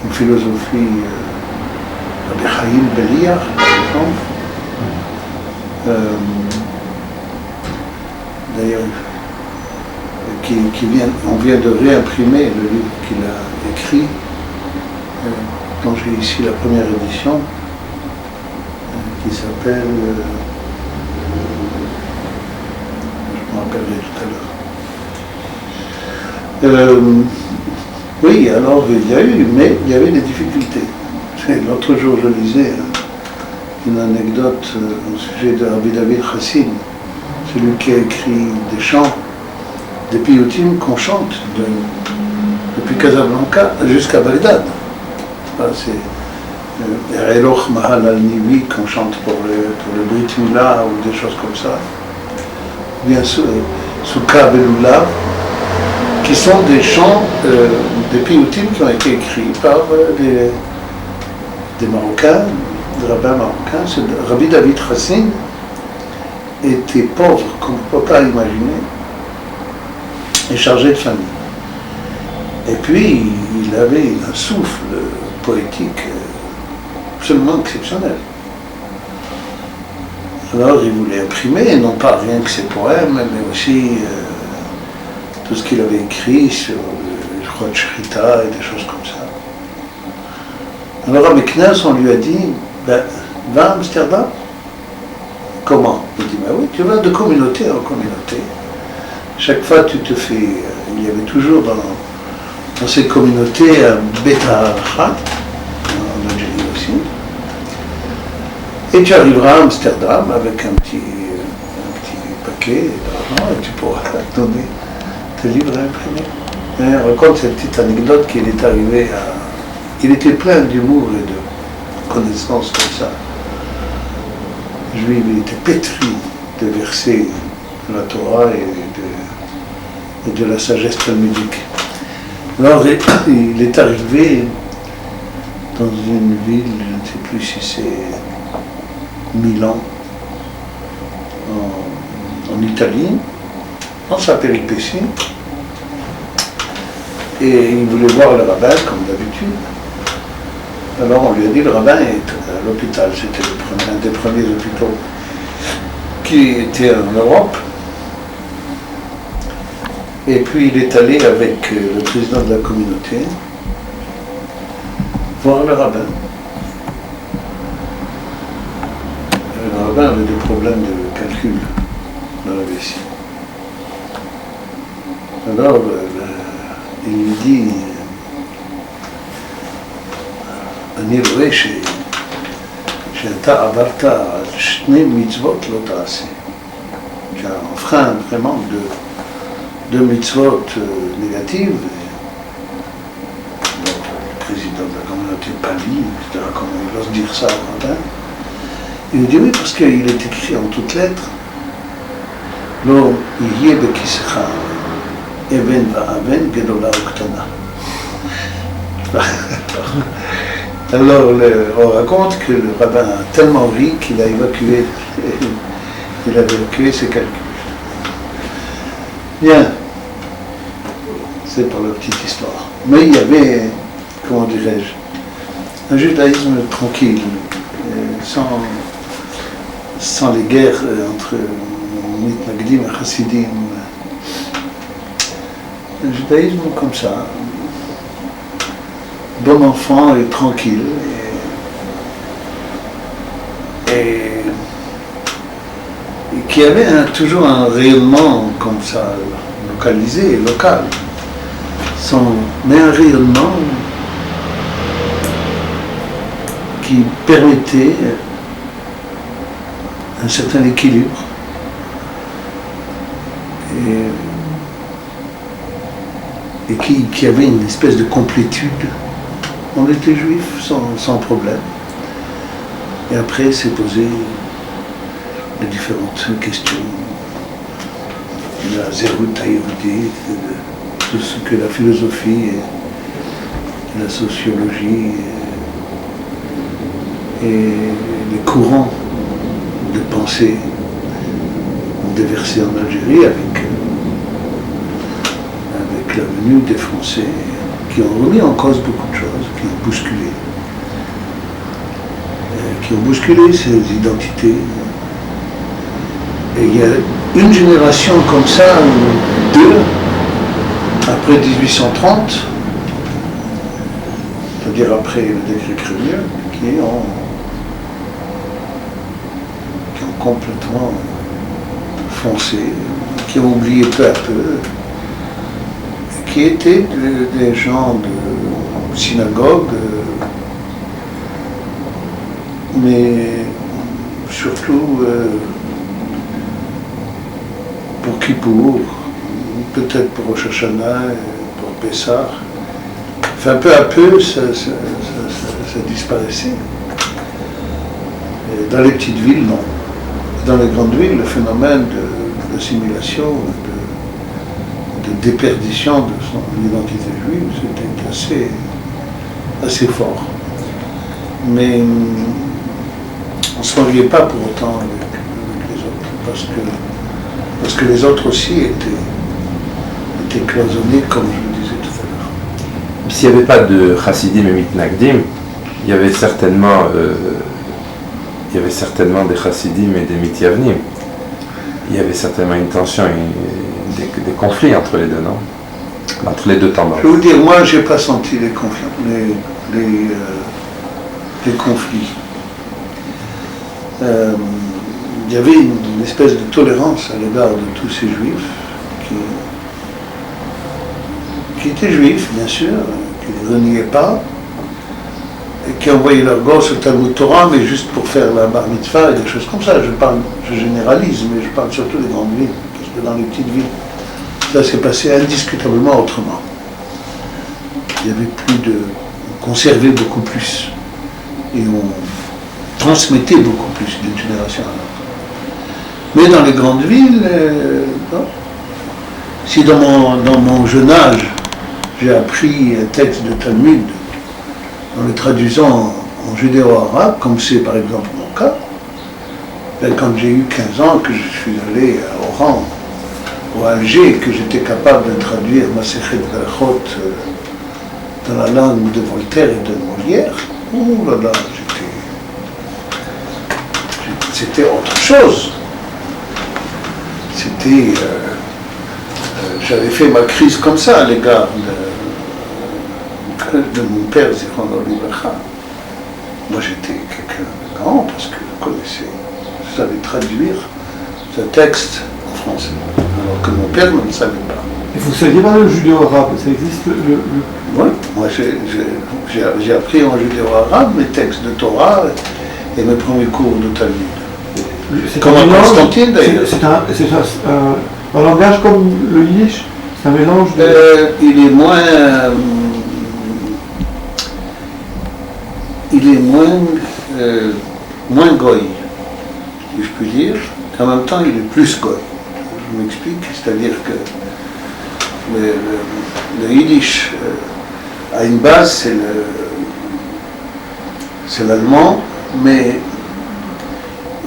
une philosophie Rabbi Chaim Beliar, par exemple. D'ailleurs, on vient de réimprimer le livre qu'il a écrit, dont j'ai ici la première édition, qui s'appelle, je me rappellerai tout à l'heure. Oui, alors il y a eu, mais il y avait des difficultés. L'autre jour, je lisais une anecdote au sujet de Rabbi David Chassin, celui qui a écrit des chants, des piyutim qu'on chante depuis Casablanca jusqu'à Bagdad. C'est Eloch Mahal al-Nivi qu'on chante pour le Brit Mila ou des choses comme ça. Bien sûr, Souka Beloula, qui sont des chants, des piyutim qui ont été écrits par des Marocains, des rabbins marocains. Rabbi David Chassin était pauvre, comme on ne peut pas imaginer, et chargé de famille. Et puis, il avait un souffle poétique absolument exceptionnel. Alors, il voulait imprimer, non pas rien que ses poèmes, mais aussi tout ce qu'il avait écrit sur le Chod Shrita et des choses comme ça. Alors, à Meknes, on lui a dit, va à Amsterdam. Comment? Il dit, oui, tu vas de communauté en communauté. Chaque fois, tu te fais... il y avait toujours dans ces communautés un bêta halacha, en Algérie aussi. Et tu arriveras à Amsterdam avec un petit paquet d'argent et tu pourras donner tes livres à imprimer. Et on raconte cette petite anecdote qu'il est arrivé à... Il était plein d'humour et de connaissances comme ça. Juif, il était pétri de versets de la Torah et de la sagesse talmudique. Alors, il est arrivé dans une ville, je ne sais plus si c'est Milan, en Italie, dans sa péripétie. Et il voulait voir le rabbin, comme d'habitude. Alors on lui a dit, le rabbin est à l'hôpital, c'était un des premiers hôpitaux qui était en Europe. Et puis il est allé avec le président de la communauté voir le rabbin. Le rabbin avait des problèmes de calcul dans la vessie. Alors il lui dit, אני רואה שאתה עברת על שני מצוות לא תעשה. Tu as enfreint vraiment deux mitzvot négatives. Donc, le président de la communauté pâlit, etc. Comment il ose dire ça au rabbin. Il lui dit oui, parce qu'il est écrit en toutes lettres. לא יהיה בכיסך אבן ואבן גדולה וקטנה. Alors on raconte que le rabbin a tellement ri qu'il a évacué ses calculs. Bien, c'est pour la petite histoire. Mais il y avait, comment dirais-je, un judaïsme tranquille, sans les guerres entre mitnagdim et chassidim. Un judaïsme comme ça, bon enfant et tranquille, et qui avait toujours un rayonnement comme ça, localisé, local, mais un rayonnement qui permettait un certain équilibre et qui avait une espèce de complétude. On était juifs sans problème. Et après, s'est posé les différentes questions de la zérout haïroudite, de ce que la philosophie et la sociologie et les courants de pensée ont déversé en Algérie avec la venue des Français qui ont remis en cause beaucoup de choses, qui ont bousculé ces identités. Et il y a une génération comme ça, ou deux, après 1830, c'est-à-dire après le décret Crémieux, qui ont complètement foncé, qui ont oublié peu à peu, qui étaient des gens de synagogue, mais surtout pour Kippour, peut-être pour Rosh Hashanah, pour Pessah. Enfin, peu à peu, ça disparaissait. Et dans les petites villes, non. Dans les grandes villes, le phénomène d'assimilation, de déperdition de son identité juive, c'était assez fort. Mais on ne se mariait pas pour autant avec les autres, parce que les autres aussi étaient cloisonnés, comme je le disais tout à l'heure. S'il n'y avait pas de chassidim et mitnagdim, il y avait certainement des chassidim et des mityavnim. Il y avait certainement une tension, des conflits entre les deux, non? Entre les deux tendances. Je vais vous dire, moi, je n'ai pas senti les conflits. Les conflits. Il y avait une espèce de tolérance à l'égard de tous ces juifs qui étaient juifs, bien sûr, qui ne reniaient pas, et qui envoyaient leurs gosses au Talmud Torah, mais juste pour faire la bar mitzvah et des choses comme ça. Je généralise, mais je parle surtout des grandes villes, parce que dans les petites villes, ça s'est passé indiscutablement autrement. Il y avait plus de... On conservait beaucoup plus. Et on transmettait beaucoup plus d'une génération à l'autre. Mais dans les grandes villes, si dans mon jeune âge, j'ai appris un texte de Talmud en le traduisant en judéo-arabe, comme c'est par exemple mon cas, quand j'ai eu 15 ans, que je suis allé à Oran ou à Alger, que j'étais capable de traduire Masechet Berachot dans la langue de Voltaire et de Molière, ouh là là, c'était autre chose. C'était... j'avais fait ma crise comme ça à l'égard de mon père, Zichrono Livracha. Moi j'étais quelqu'un de grand parce que je savais traduire ce texte en français, alors que mon père ne le savait pas. Et vous saviez pas le judéo-arabe, ça existe Oui, moi j'ai appris en judéo-arabe mes textes de Torah et mes premiers cours de Talmud. Comme un Constantine d'ailleurs. C'est un langage comme le yiddish, c'est un mélange de... Il est moins goy, si je puis dire, et en même temps il est plus goy. Je m'explique, c'est-à-dire que le yiddish a une base, c'est l'allemand, mais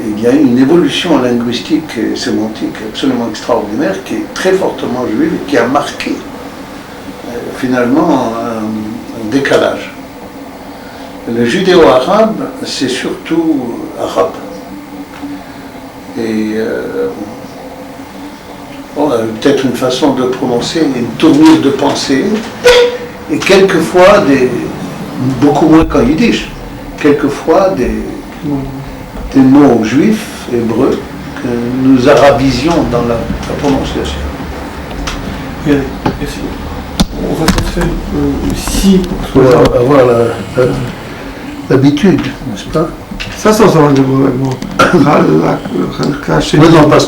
il y a une évolution linguistique et sémantique absolument extraordinaire qui est très fortement juive et qui a marqué finalement un décalage. Le judéo-arabe, c'est surtout arabe. Et peut-être une façon de prononcer, une tournure de pensée, et quelquefois, beaucoup moins qu'en yiddish, quelquefois des mots juifs, hébreux, que nous arabisions dans la prononciation. Regardez, merci. On va peut-être faire si pour avoir l'habitude, n'est-ce pas? Ça va le gouvernement. Oui, non, parce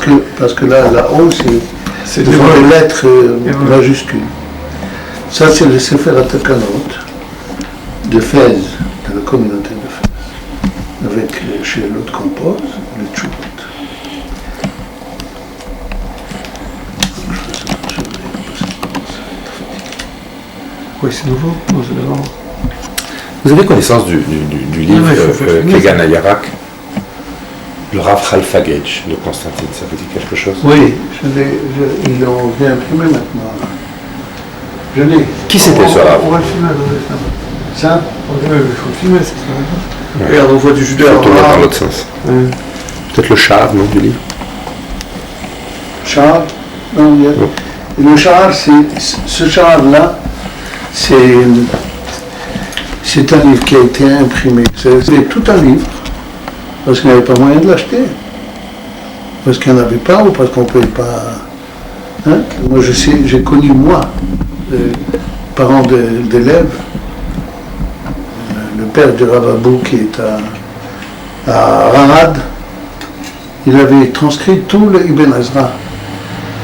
que là, la O, c'est devant les lettres majuscules. Ça, c'est le Sefer HaTakanot de Fès, de la communauté de Fès, avec chez l'autre compose, le Tchoubot. Oui, c'est nouveau. Vous avez connaissance du livre Kegan Ayarak, le Rav Halfagej de Constantine, ça vous dit quelque chose? Oui, ils l'ont réimprimé maintenant. Je l'ai. Qui c'était ce Rav? On va le filmer dans Ça? il faut le filmer, c'est ça. Regarde, on voit du jus de Tourner dans l'autre sens. Peut-être le char, non, du livre? Char? Non, il y a... Le char, ce char-là, c'est un livre qui a été imprimé. C'est tout un livre, parce qu'il n'y avait pas moyen de l'acheter. Parce qu'il n'y en avait pas ou parce qu'on ne pouvait pas... Hein? Moi, j'ai connu, parents d'élèves, le père du Rav Abou qui est à Ramad, il avait transcrit tout le Ibn Ezra,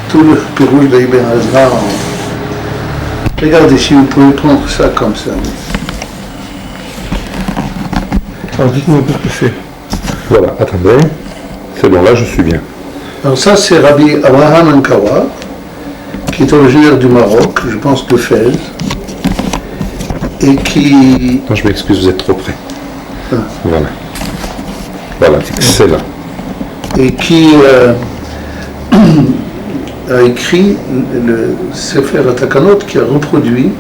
tout le Pirouge de Ibn Ezra. Regardez si vous pouvez prendre ça comme ça. Alors dites-moi un peu ce que c'est. Voilà, attendez. C'est bon, là je suis bien. Alors ça, c'est Rabbi Abraham Ankawa, qui est originaire du Maroc, je pense de Fès, et qui... Non, je m'excuse, vous êtes trop près. Ah. Voilà. Voilà, c'est là. Et qui a écrit le Sefer HaTakanot, qui a reproduit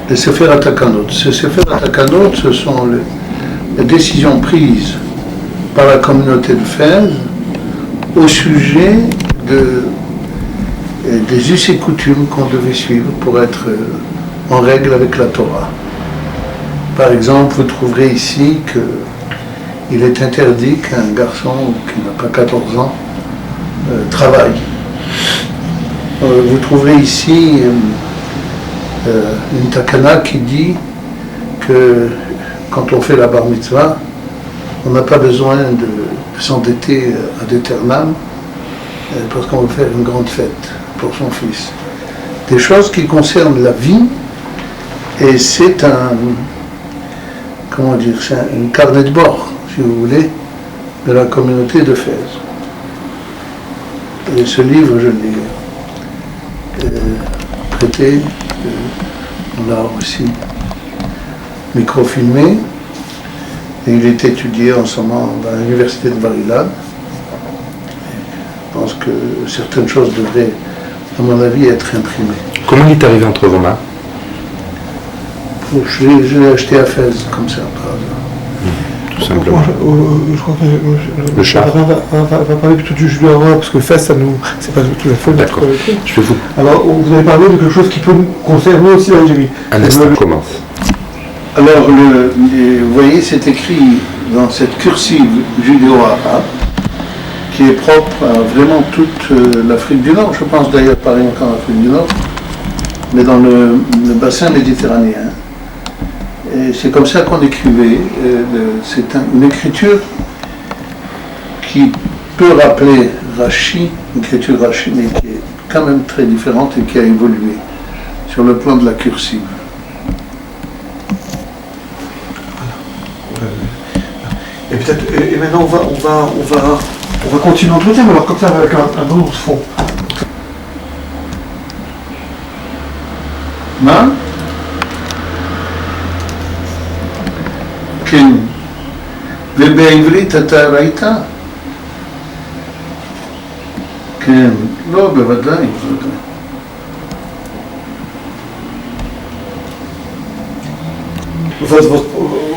le Sefer HaTakanot. Ce Sefer HaTakanot, ce sont les décisions prises par la communauté de Fès au sujet des us et coutumes qu'on devait suivre pour être en règle avec la Torah. Par exemple, vous trouverez ici qu'il est interdit qu'un garçon qui n'a pas 14 ans travaille. Vous trouverez ici une takana qui dit que quand on fait la bar mitzvah, on n'a pas besoin de s'endetter ad aeternam parce qu'on veut faire une grande fête pour son fils. Des choses qui concernent la vie, et c'est c'est un carnet de bord, si vous voulez, de la communauté de Fès. Et ce livre, je l'ai prêté, on l'a aussi microfilmé, et il est étudié en ce moment dans l'université de Bar-Ilan. Je pense que certaines choses devraient, à mon avis, être imprimées. Comment il est arrivé entre vos mains? Je l'ai acheté à Fès, comme ça, par hasard. Tout simplement. Je crois que Le char. On va parler plutôt du jus de roi, parce que Fès, ça nous... c'est pas tout à fait notre D'accord. truc. Je vais vous... Alors, vous avez parlé de quelque chose qui peut nous concerner aussi l'Algérie. Un instant, je commence. Alors, vous voyez, c'est écrit dans cette cursive judéo-arabe, qui est propre à vraiment toute l'Afrique du Nord, je pense d'ailleurs pas rien qu'en Afrique du Nord, mais dans le bassin méditerranéen. Et c'est comme ça qu'on écrivait. C'est une écriture qui peut rappeler Rashi, une écriture Rashi, mais qui est quand même très différente et qui a évolué sur le plan de la cursive. Et peut-être, et maintenant on va continuer l'entretien, mais alors comme ça avec un autre fond. Non? כן. ובעברית אתה ראית? כן. לא, בוודאי.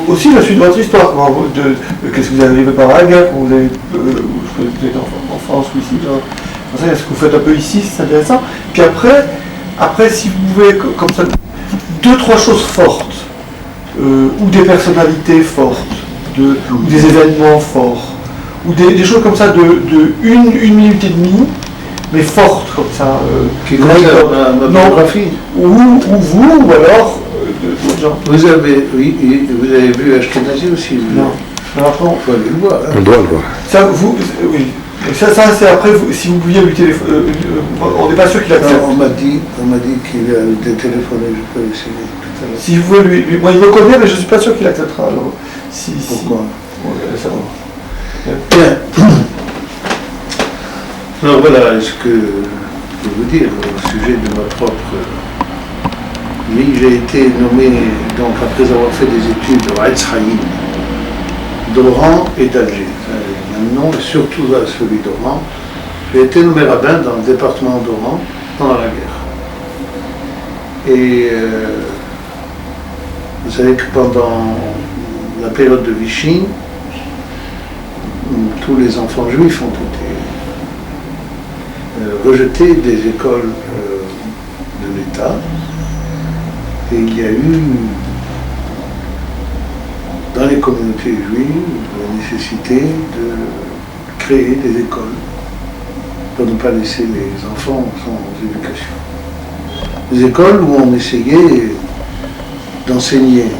Aussi la suite de votre histoire, qu'est-ce que vous avez arrivé par la guerre, vous êtes en France ou ici, ce que vous faites un peu ici, c'est intéressant. Puis après, si vous pouvez, comme ça, 2-3 choses fortes, ou des personnalités fortes, ou des événements forts, ou des choses comme ça de 1 minute et demie, mais fortes comme ça. Qui concerne ma biographie. Ou vous, ou alors d'autres gens. Vous avez vu Ashkenazi aussi? Non. Alors, il faut aller le voir. Hein. On doit le voir. Ça, oui. Ça c'est après, si vous pouviez lui téléphoner. On n'est pas sûr qu'il accepte. On m'a dit qu'il a téléphoné, je peux essayer tout à l'heure. Si vous voulez lui. Moi, il me connaît, mais je ne suis pas sûr qu'il acceptera. Alors, Pourquoi? Ça va. Bien. Alors voilà ce que je peux vous dire au sujet de ma propre vie. J'ai été nommé, donc après avoir fait des études au Haït, d'Oran et d'Alger. Maintenant, et surtout à celui d'Oran, j'ai été nommé rabbin dans le département d'Oran pendant la guerre. Et vous savez que pendant la période de Vichy, tous les enfants juifs ont été rejetés des écoles de l'État. Et il y a eu dans les communautés juives la nécessité de créer des écoles pour ne pas laisser les enfants sans éducation. Des écoles où on essayait d'enseigner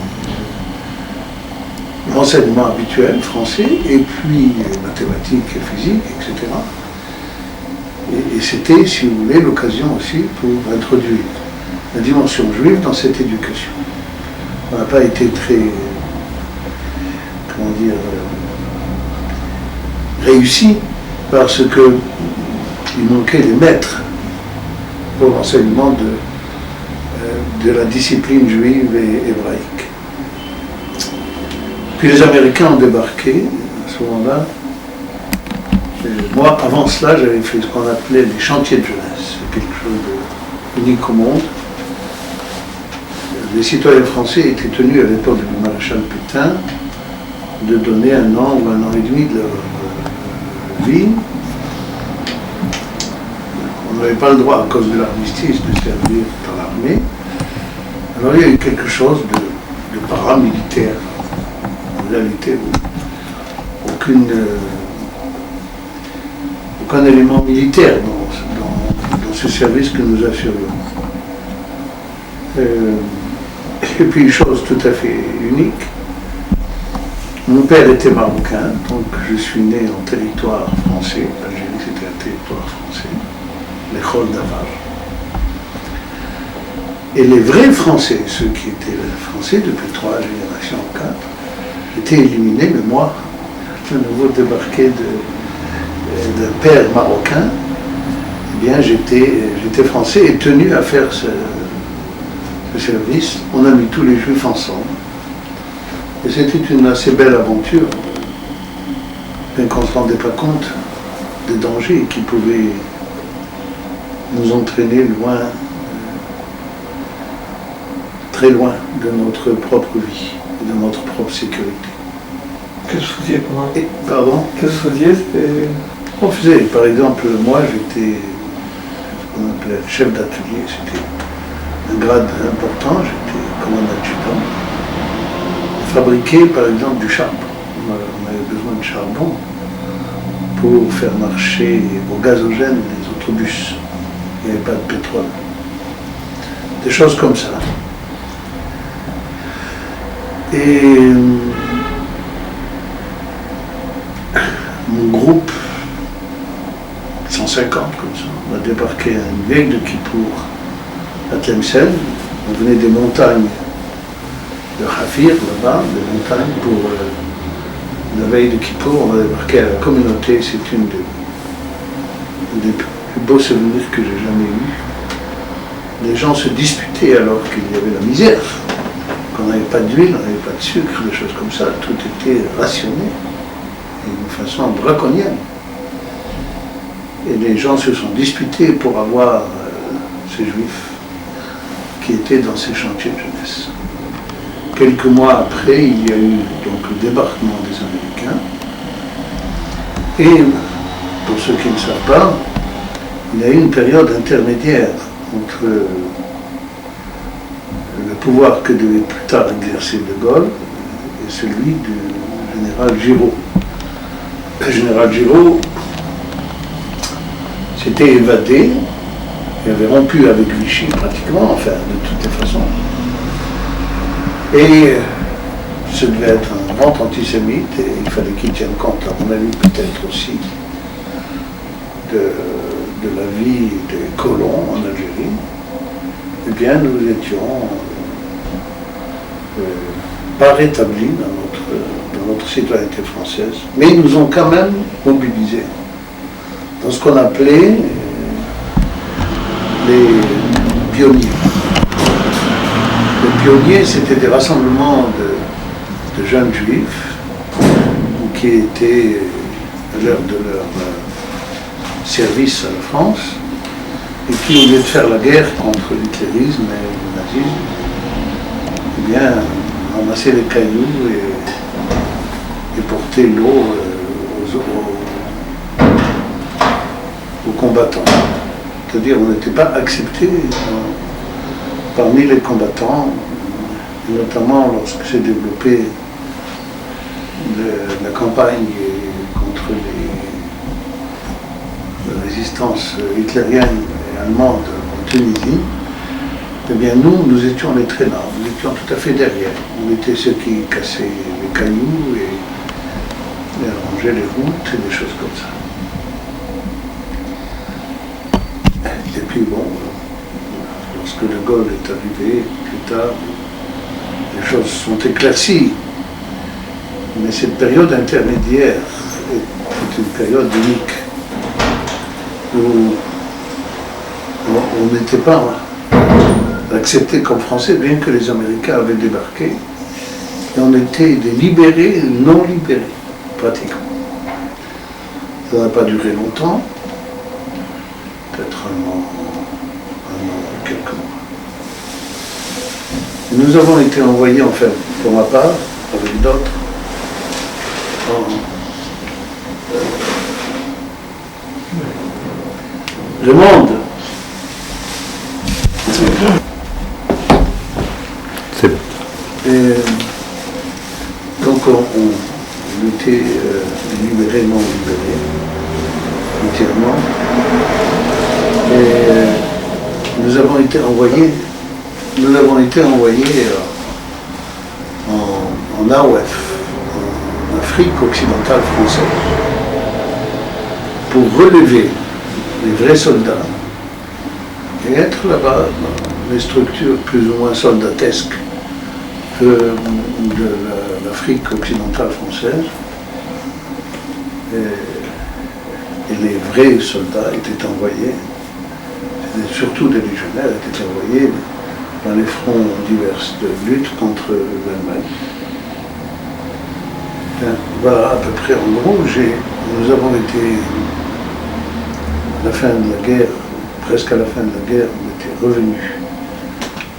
l'enseignement habituel, français, et puis mathématiques et physique, etc. Et c'était, si vous voulez, l'occasion aussi pour introduire la dimension juive dans cette éducation. On n'a pas été très, réussi parce qu'il manquait des maîtres pour l'enseignement de la discipline juive et hébraïque. Puis les Américains ont débarqué à ce moment-là. Moi, avant cela, j'avais fait ce qu'on appelait les chantiers de jeunesse. C'est quelque chose d'unique au monde. Les citoyens français étaient tenus à l'époque du maréchal Pétain de donner 1 an ou 1 an et demi de leur vie. On n'avait pas le droit, à cause de l'armistice, de servir dans l'armée. Alors il y a eu quelque chose de paramilitaire. En réalité, aucun élément militaire dans ce service que nous assurions. Et puis une chose tout à fait unique, mon père était marocain, donc je suis né en territoire français, l'Algérie c'était un territoire français, l'école d'Avar. Et les vrais Français, ceux qui étaient français depuis 3 générations ou 4, étaient éliminés, mais moi, de nouveau débarqué d'un père marocain, eh bien j'étais français et tenu à faire ce service. On a mis tous les juifs ensemble. Et c'était une assez belle aventure, bien qu'on ne se rendait pas compte des dangers qui pouvaient nous entraîner loin, très loin de notre propre vie, de notre propre sécurité. Qu'est-ce que vous faisiez pendant? Pardon? Qu'est-ce que vous faisiez? On faisait, par exemple, moi j'étais ce qu'on appelait chef d'atelier, c'était un grade important, j'étais commandant adjudant. Fabriquer par exemple du charbon. On avait besoin de charbon pour faire marcher au gazogène les autobus. Il n'y avait pas de pétrole. Des choses comme ça. Et mon groupe, 150 comme ça, on a débarqué à une veille de Kippour à Tlemcen. On venait des montagnes de Hafir, là-bas, des montagnes, pour la veille de Kippour. On a débarqué à la communauté. C'est une des plus beaux souvenirs que j'ai jamais eus. Les gens se disputaient alors qu'il y avait la misère, qu'on n'avait pas d'huile, on n'avait pas de sucre, des choses comme ça, tout était rationné d'une façon draconienne. Et les gens se sont disputés pour avoir ces juifs qui étaient dans ces chantiers de jeunesse. Quelques mois après, il y a eu donc le débarquement des Américains. Et pour ceux qui ne savent pas, il y a eu une période intermédiaire entre le pouvoir que devait plus tard exercer De Gaulle et celui du général Giraud. Le général Giraud s'était évadé et avait rompu avec Vichy pratiquement, enfin de toutes les façons. Et ce devait être un grand antisémite et il fallait qu'il tienne compte, à mon avis, peut-être aussi de la vie des colons en Algérie. Eh bien, nous étions pas rétablis dans notre citoyenneté française, mais ils nous ont quand même mobilisés dans ce qu'on appelait les pionniers. Les pionniers, c'était des rassemblements de jeunes juifs qui étaient à l'heure de leur service à la France et qui, au lieu de faire la guerre contre l'hitlérisme et le nazisme, eh bien, ramassaient les cailloux et portaient l'eau aux combattants. C'est-à-dire on n'était pas accepté parmi les combattants, notamment lorsque s'est développée la campagne contre la résistance hitlérienne et allemande en Tunisie. Eh bien nous étions les traînards, nous étions tout à fait derrière. On était ceux qui cassaient les cailloux et arrangeaient les routes et des choses comme ça. Et puis bon, lorsque De Gaulle est arrivé, plus tard, les choses sont éclaircies. Mais cette période intermédiaire est une période unique où on n'était pas acceptés comme Français, bien que les Américains avaient débarqué. Et on était des libérés non libérés, pratiquement. Ça n'a pas duré longtemps, peut-être un an, quelques mois. Et nous avons été envoyés, enfin, pour ma part, avec d'autres, le monde. C'est bon. Et donc on était libérés, non libérés, entièrement. Et nous avons été envoyés en AOF, en Afrique occidentale française, pour relever les vrais soldats et être là-bas dans les structures plus ou moins soldatesques de l'Afrique occidentale française. Et les vrais soldats étaient envoyés, surtout des légionnaires, étaient envoyés dans les fronts divers de lutte contre l'Allemagne. Voilà à peu près en gros, nous avons été à la fin de la guerre, presque à la fin de la guerre, on était revenus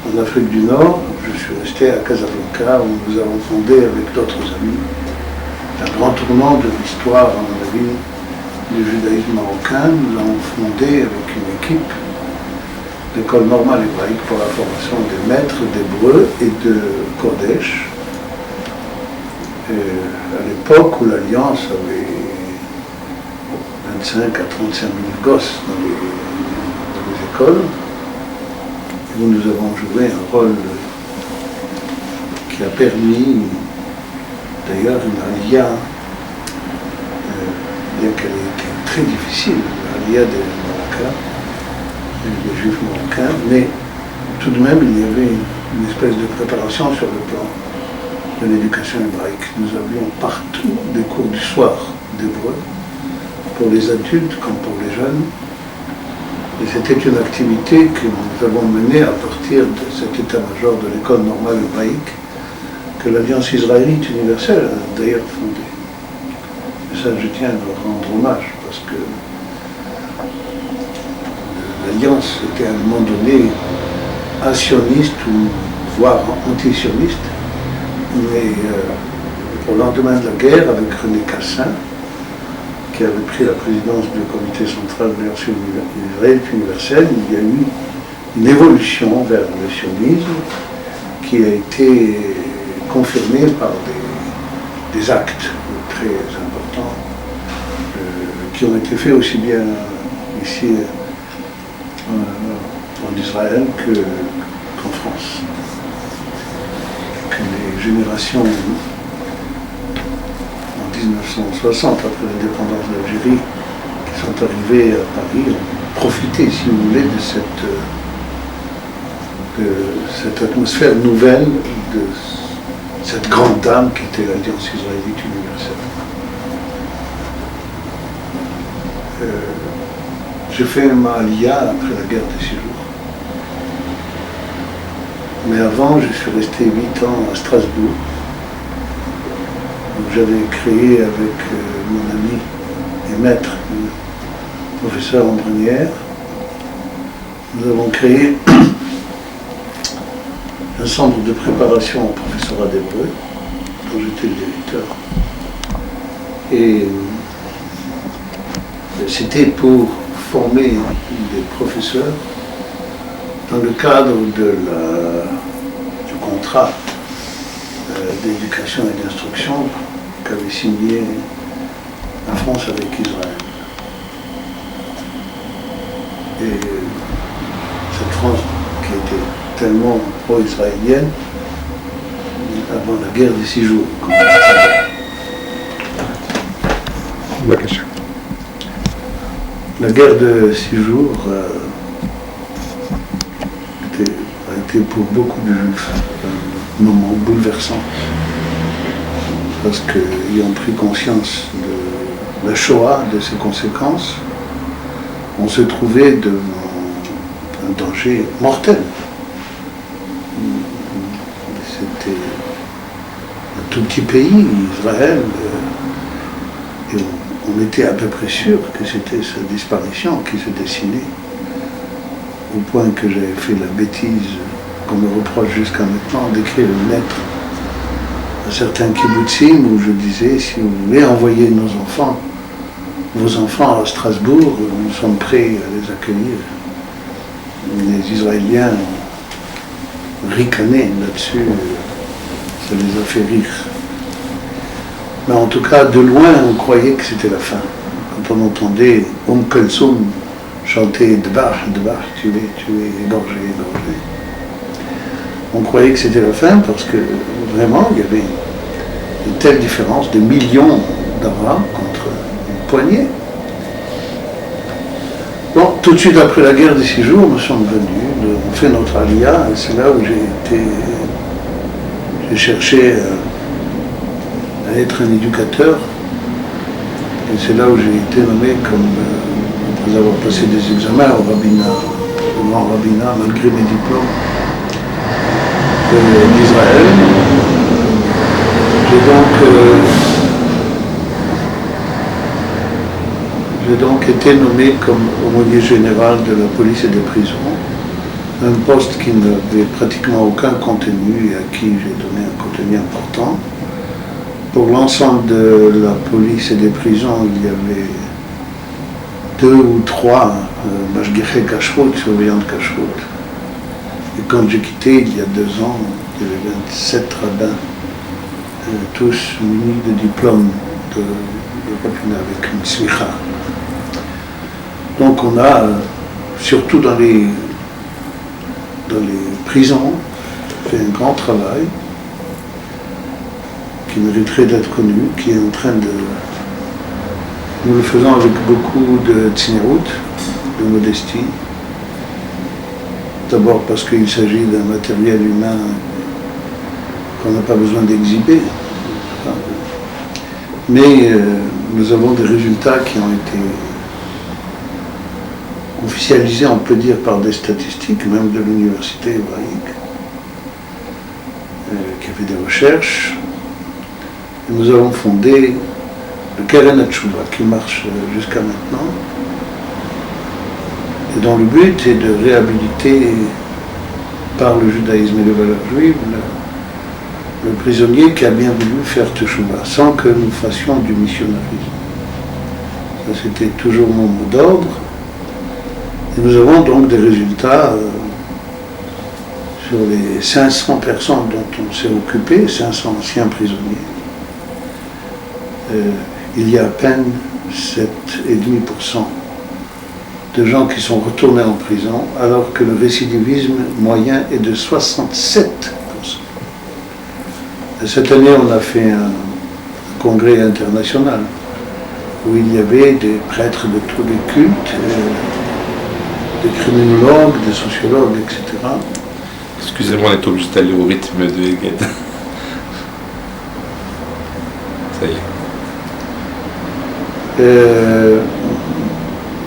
en Afrique du Nord. Je suis resté à Casablanca où nous avons fondé avec d'autres amis un grand tournant de l'histoire, à mon avis, du judaïsme marocain. Nous avons fondé avec une équipe l'école normale hébraïque pour la formation des maîtres d'hébreu et de Kodesh. Et à l'époque où l'Alliance avait 25 à 35 000 gosses dans les écoles, où nous avons joué un rôle qui a permis d'ailleurs une alia, bien qu'elle ait été très difficile, l'alia des Marocains, des Juifs marocains, mais tout de même il y avait une espèce de préparation sur le plan de l'éducation hébraïque. Nous avions partout des cours du soir d'hébreu, pour les adultes comme pour les jeunes. Et c'était une activité que nous avons menée à partir de cet état-major de l'école normale hébraïque que l'Alliance israélite universelle a d'ailleurs fondé. Et ça, je tiens à leur rendre hommage, parce que l'Alliance était à un moment donné asioniste ou voire anti-sioniste, mais au lendemain de la guerre, avec René Cassin, qui avait pris la présidence du comité central de l'Alliance israélite universelle, il y a eu une évolution vers le sionisme qui a été confirmée par des actes très importants qui ont été faits aussi bien ici en Israël qu'en France. Que les générations en 1960, après l'indépendance d'Algérie, qui sont arrivées à Paris, ont profité, si vous voulez, de cette atmosphère nouvelle, de cette grande dame qui était l'Alliance israélite universelle. J'ai fait ma Aliyah après la guerre des 6 jours. Mais avant, je suis resté 8 ans à Strasbourg, où j'avais créé avec mon ami et maître, le professeur Ambrenière, nous avons créé un centre de préparation au professorat d'hébreu, dont j'étais le directeur. Et c'était pour former des professeurs dans le cadre du contrat d'éducation et d'instruction qu'avait signé la France avec Israël. Et cette France qui était tellement pro-israélienne avant la guerre des 6 jours. La guerre de 6 jours a été pour beaucoup de Juifs un moment bouleversant, parce qu'ayant pris conscience de la Shoah, de ses conséquences, on se trouvait devant un danger mortel. C'était un tout petit pays, Israël, et on était à peu près sûr que c'était sa disparition qui se dessinait, au point que j'avais fait la bêtise qu'on me reproche jusqu'à maintenant d'écrire une lettre à certains kibbutzim où je disais: si vous voulez envoyer vos enfants à Strasbourg, nous sommes prêts à les accueillir. Les Israéliens ont ricané là-dessus, ça les a fait rire. Mais en tout cas, de loin, on croyait que c'était la fin. Quand on entendait Kulthum chanter Dbah, Dbah, tu es égorgé, égorgé. On croyait que c'était la fin parce que vraiment, il y avait une telle différence de millions d'Arabes contre une poignée. Bon, tout de suite après la guerre des 6 jours, nous sommes venus, on fait notre Aliyah, et c'est là où j'ai cherché à être un éducateur, et c'est là où j'ai été nommé comme, après avoir passé des examens au rabbinat, au grand rabbinat, malgré mes diplômes d'Israël. J'ai donc été nommé comme aumônier général de la police et des prisons, un poste qui n'avait pratiquement aucun contenu et à qui j'ai donné un contenu important. Pour l'ensemble de la police et des prisons, il y avait 2 ou 3 mashgichei kashrut, surveillants de kashrut. Et quand j'ai quitté, il y a 2 ans, il y avait 27 rabbins, tous munis de diplômes de rabbinat avec une smicha. Donc on a, surtout dans les prisons, fait un grand travail qui mériterait d'être connu, qui est en train de... Nous le faisons avec beaucoup de tzniut, de modestie. D'abord parce qu'il s'agit d'un matériel humain qu'on n'a pas besoin d'exhiber. Mais nous avons des résultats qui ont été officialisés, on peut dire, par des statistiques, même de l'université hébraïque, qui a fait des recherches. Et nous avons fondé le Keren HaTshuva qui marche jusqu'à maintenant. Et dont le but est de réhabiliter par le judaïsme et les valeurs juives le prisonnier qui a bien voulu faire Teshuva sans que nous fassions du missionnarisme. Ça, c'était toujours mon mot d'ordre. Et nous avons donc des résultats sur les 500 personnes dont on s'est occupé, 500 anciens prisonniers. Il y a à peine 7,5% de gens qui sont retournés en prison, alors que le récidivisme moyen est de 67%. Et cette année, on a fait un congrès international où il y avait des prêtres de tous les cultes, des criminologues, des sociologues, etc. Excusez-moi, on est obligé d'aller au rythme de Hegel. Ça y est.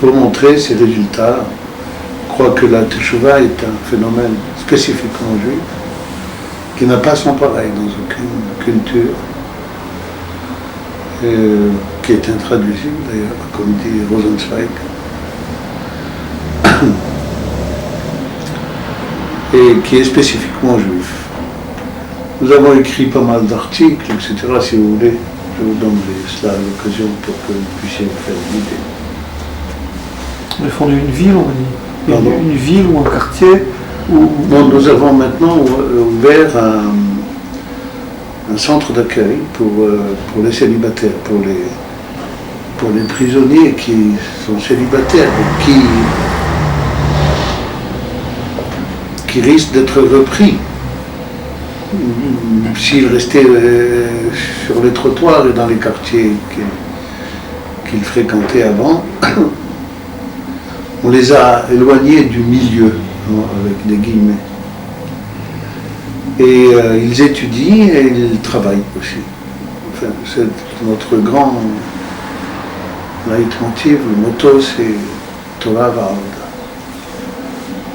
Pour montrer ces résultats, je crois que la Teshuva est un phénomène spécifiquement juif qui n'a pas son pareil dans aucune culture, qui est intraduisible d'ailleurs, comme dit Rosenzweig. Et qui est spécifiquement juif. Nous avons écrit pas mal d'articles, etc. Si vous voulez, je vous donne cela à l'occasion pour que vous puissiez vous faire une idée. On a fondé une ville, on a dit. Une ville ou un quartier où... Non, nous avons maintenant ouvert un centre d'accueil pour les célibataires, pour les prisonniers qui sont célibataires et qui risquent d'être repris s'ils restaient sur les trottoirs et dans les quartiers qu'ils fréquentaient avant. On les a éloignés du milieu, avec des guillemets. Et ils étudient et ils travaillent aussi. Enfin, c'est notre grand leitmotiv, le motto, c'est Torah va'avoda.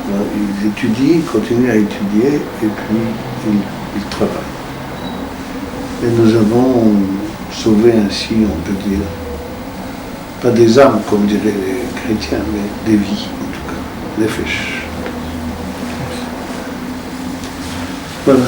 Ils étudient, ils continuent à étudier, et puis ils travaillent. Et nous avons sauvé ainsi, on peut dire, pas des âmes, comme diraient les chrétiens, mais des vies, en tout cas, des fiches. Voilà.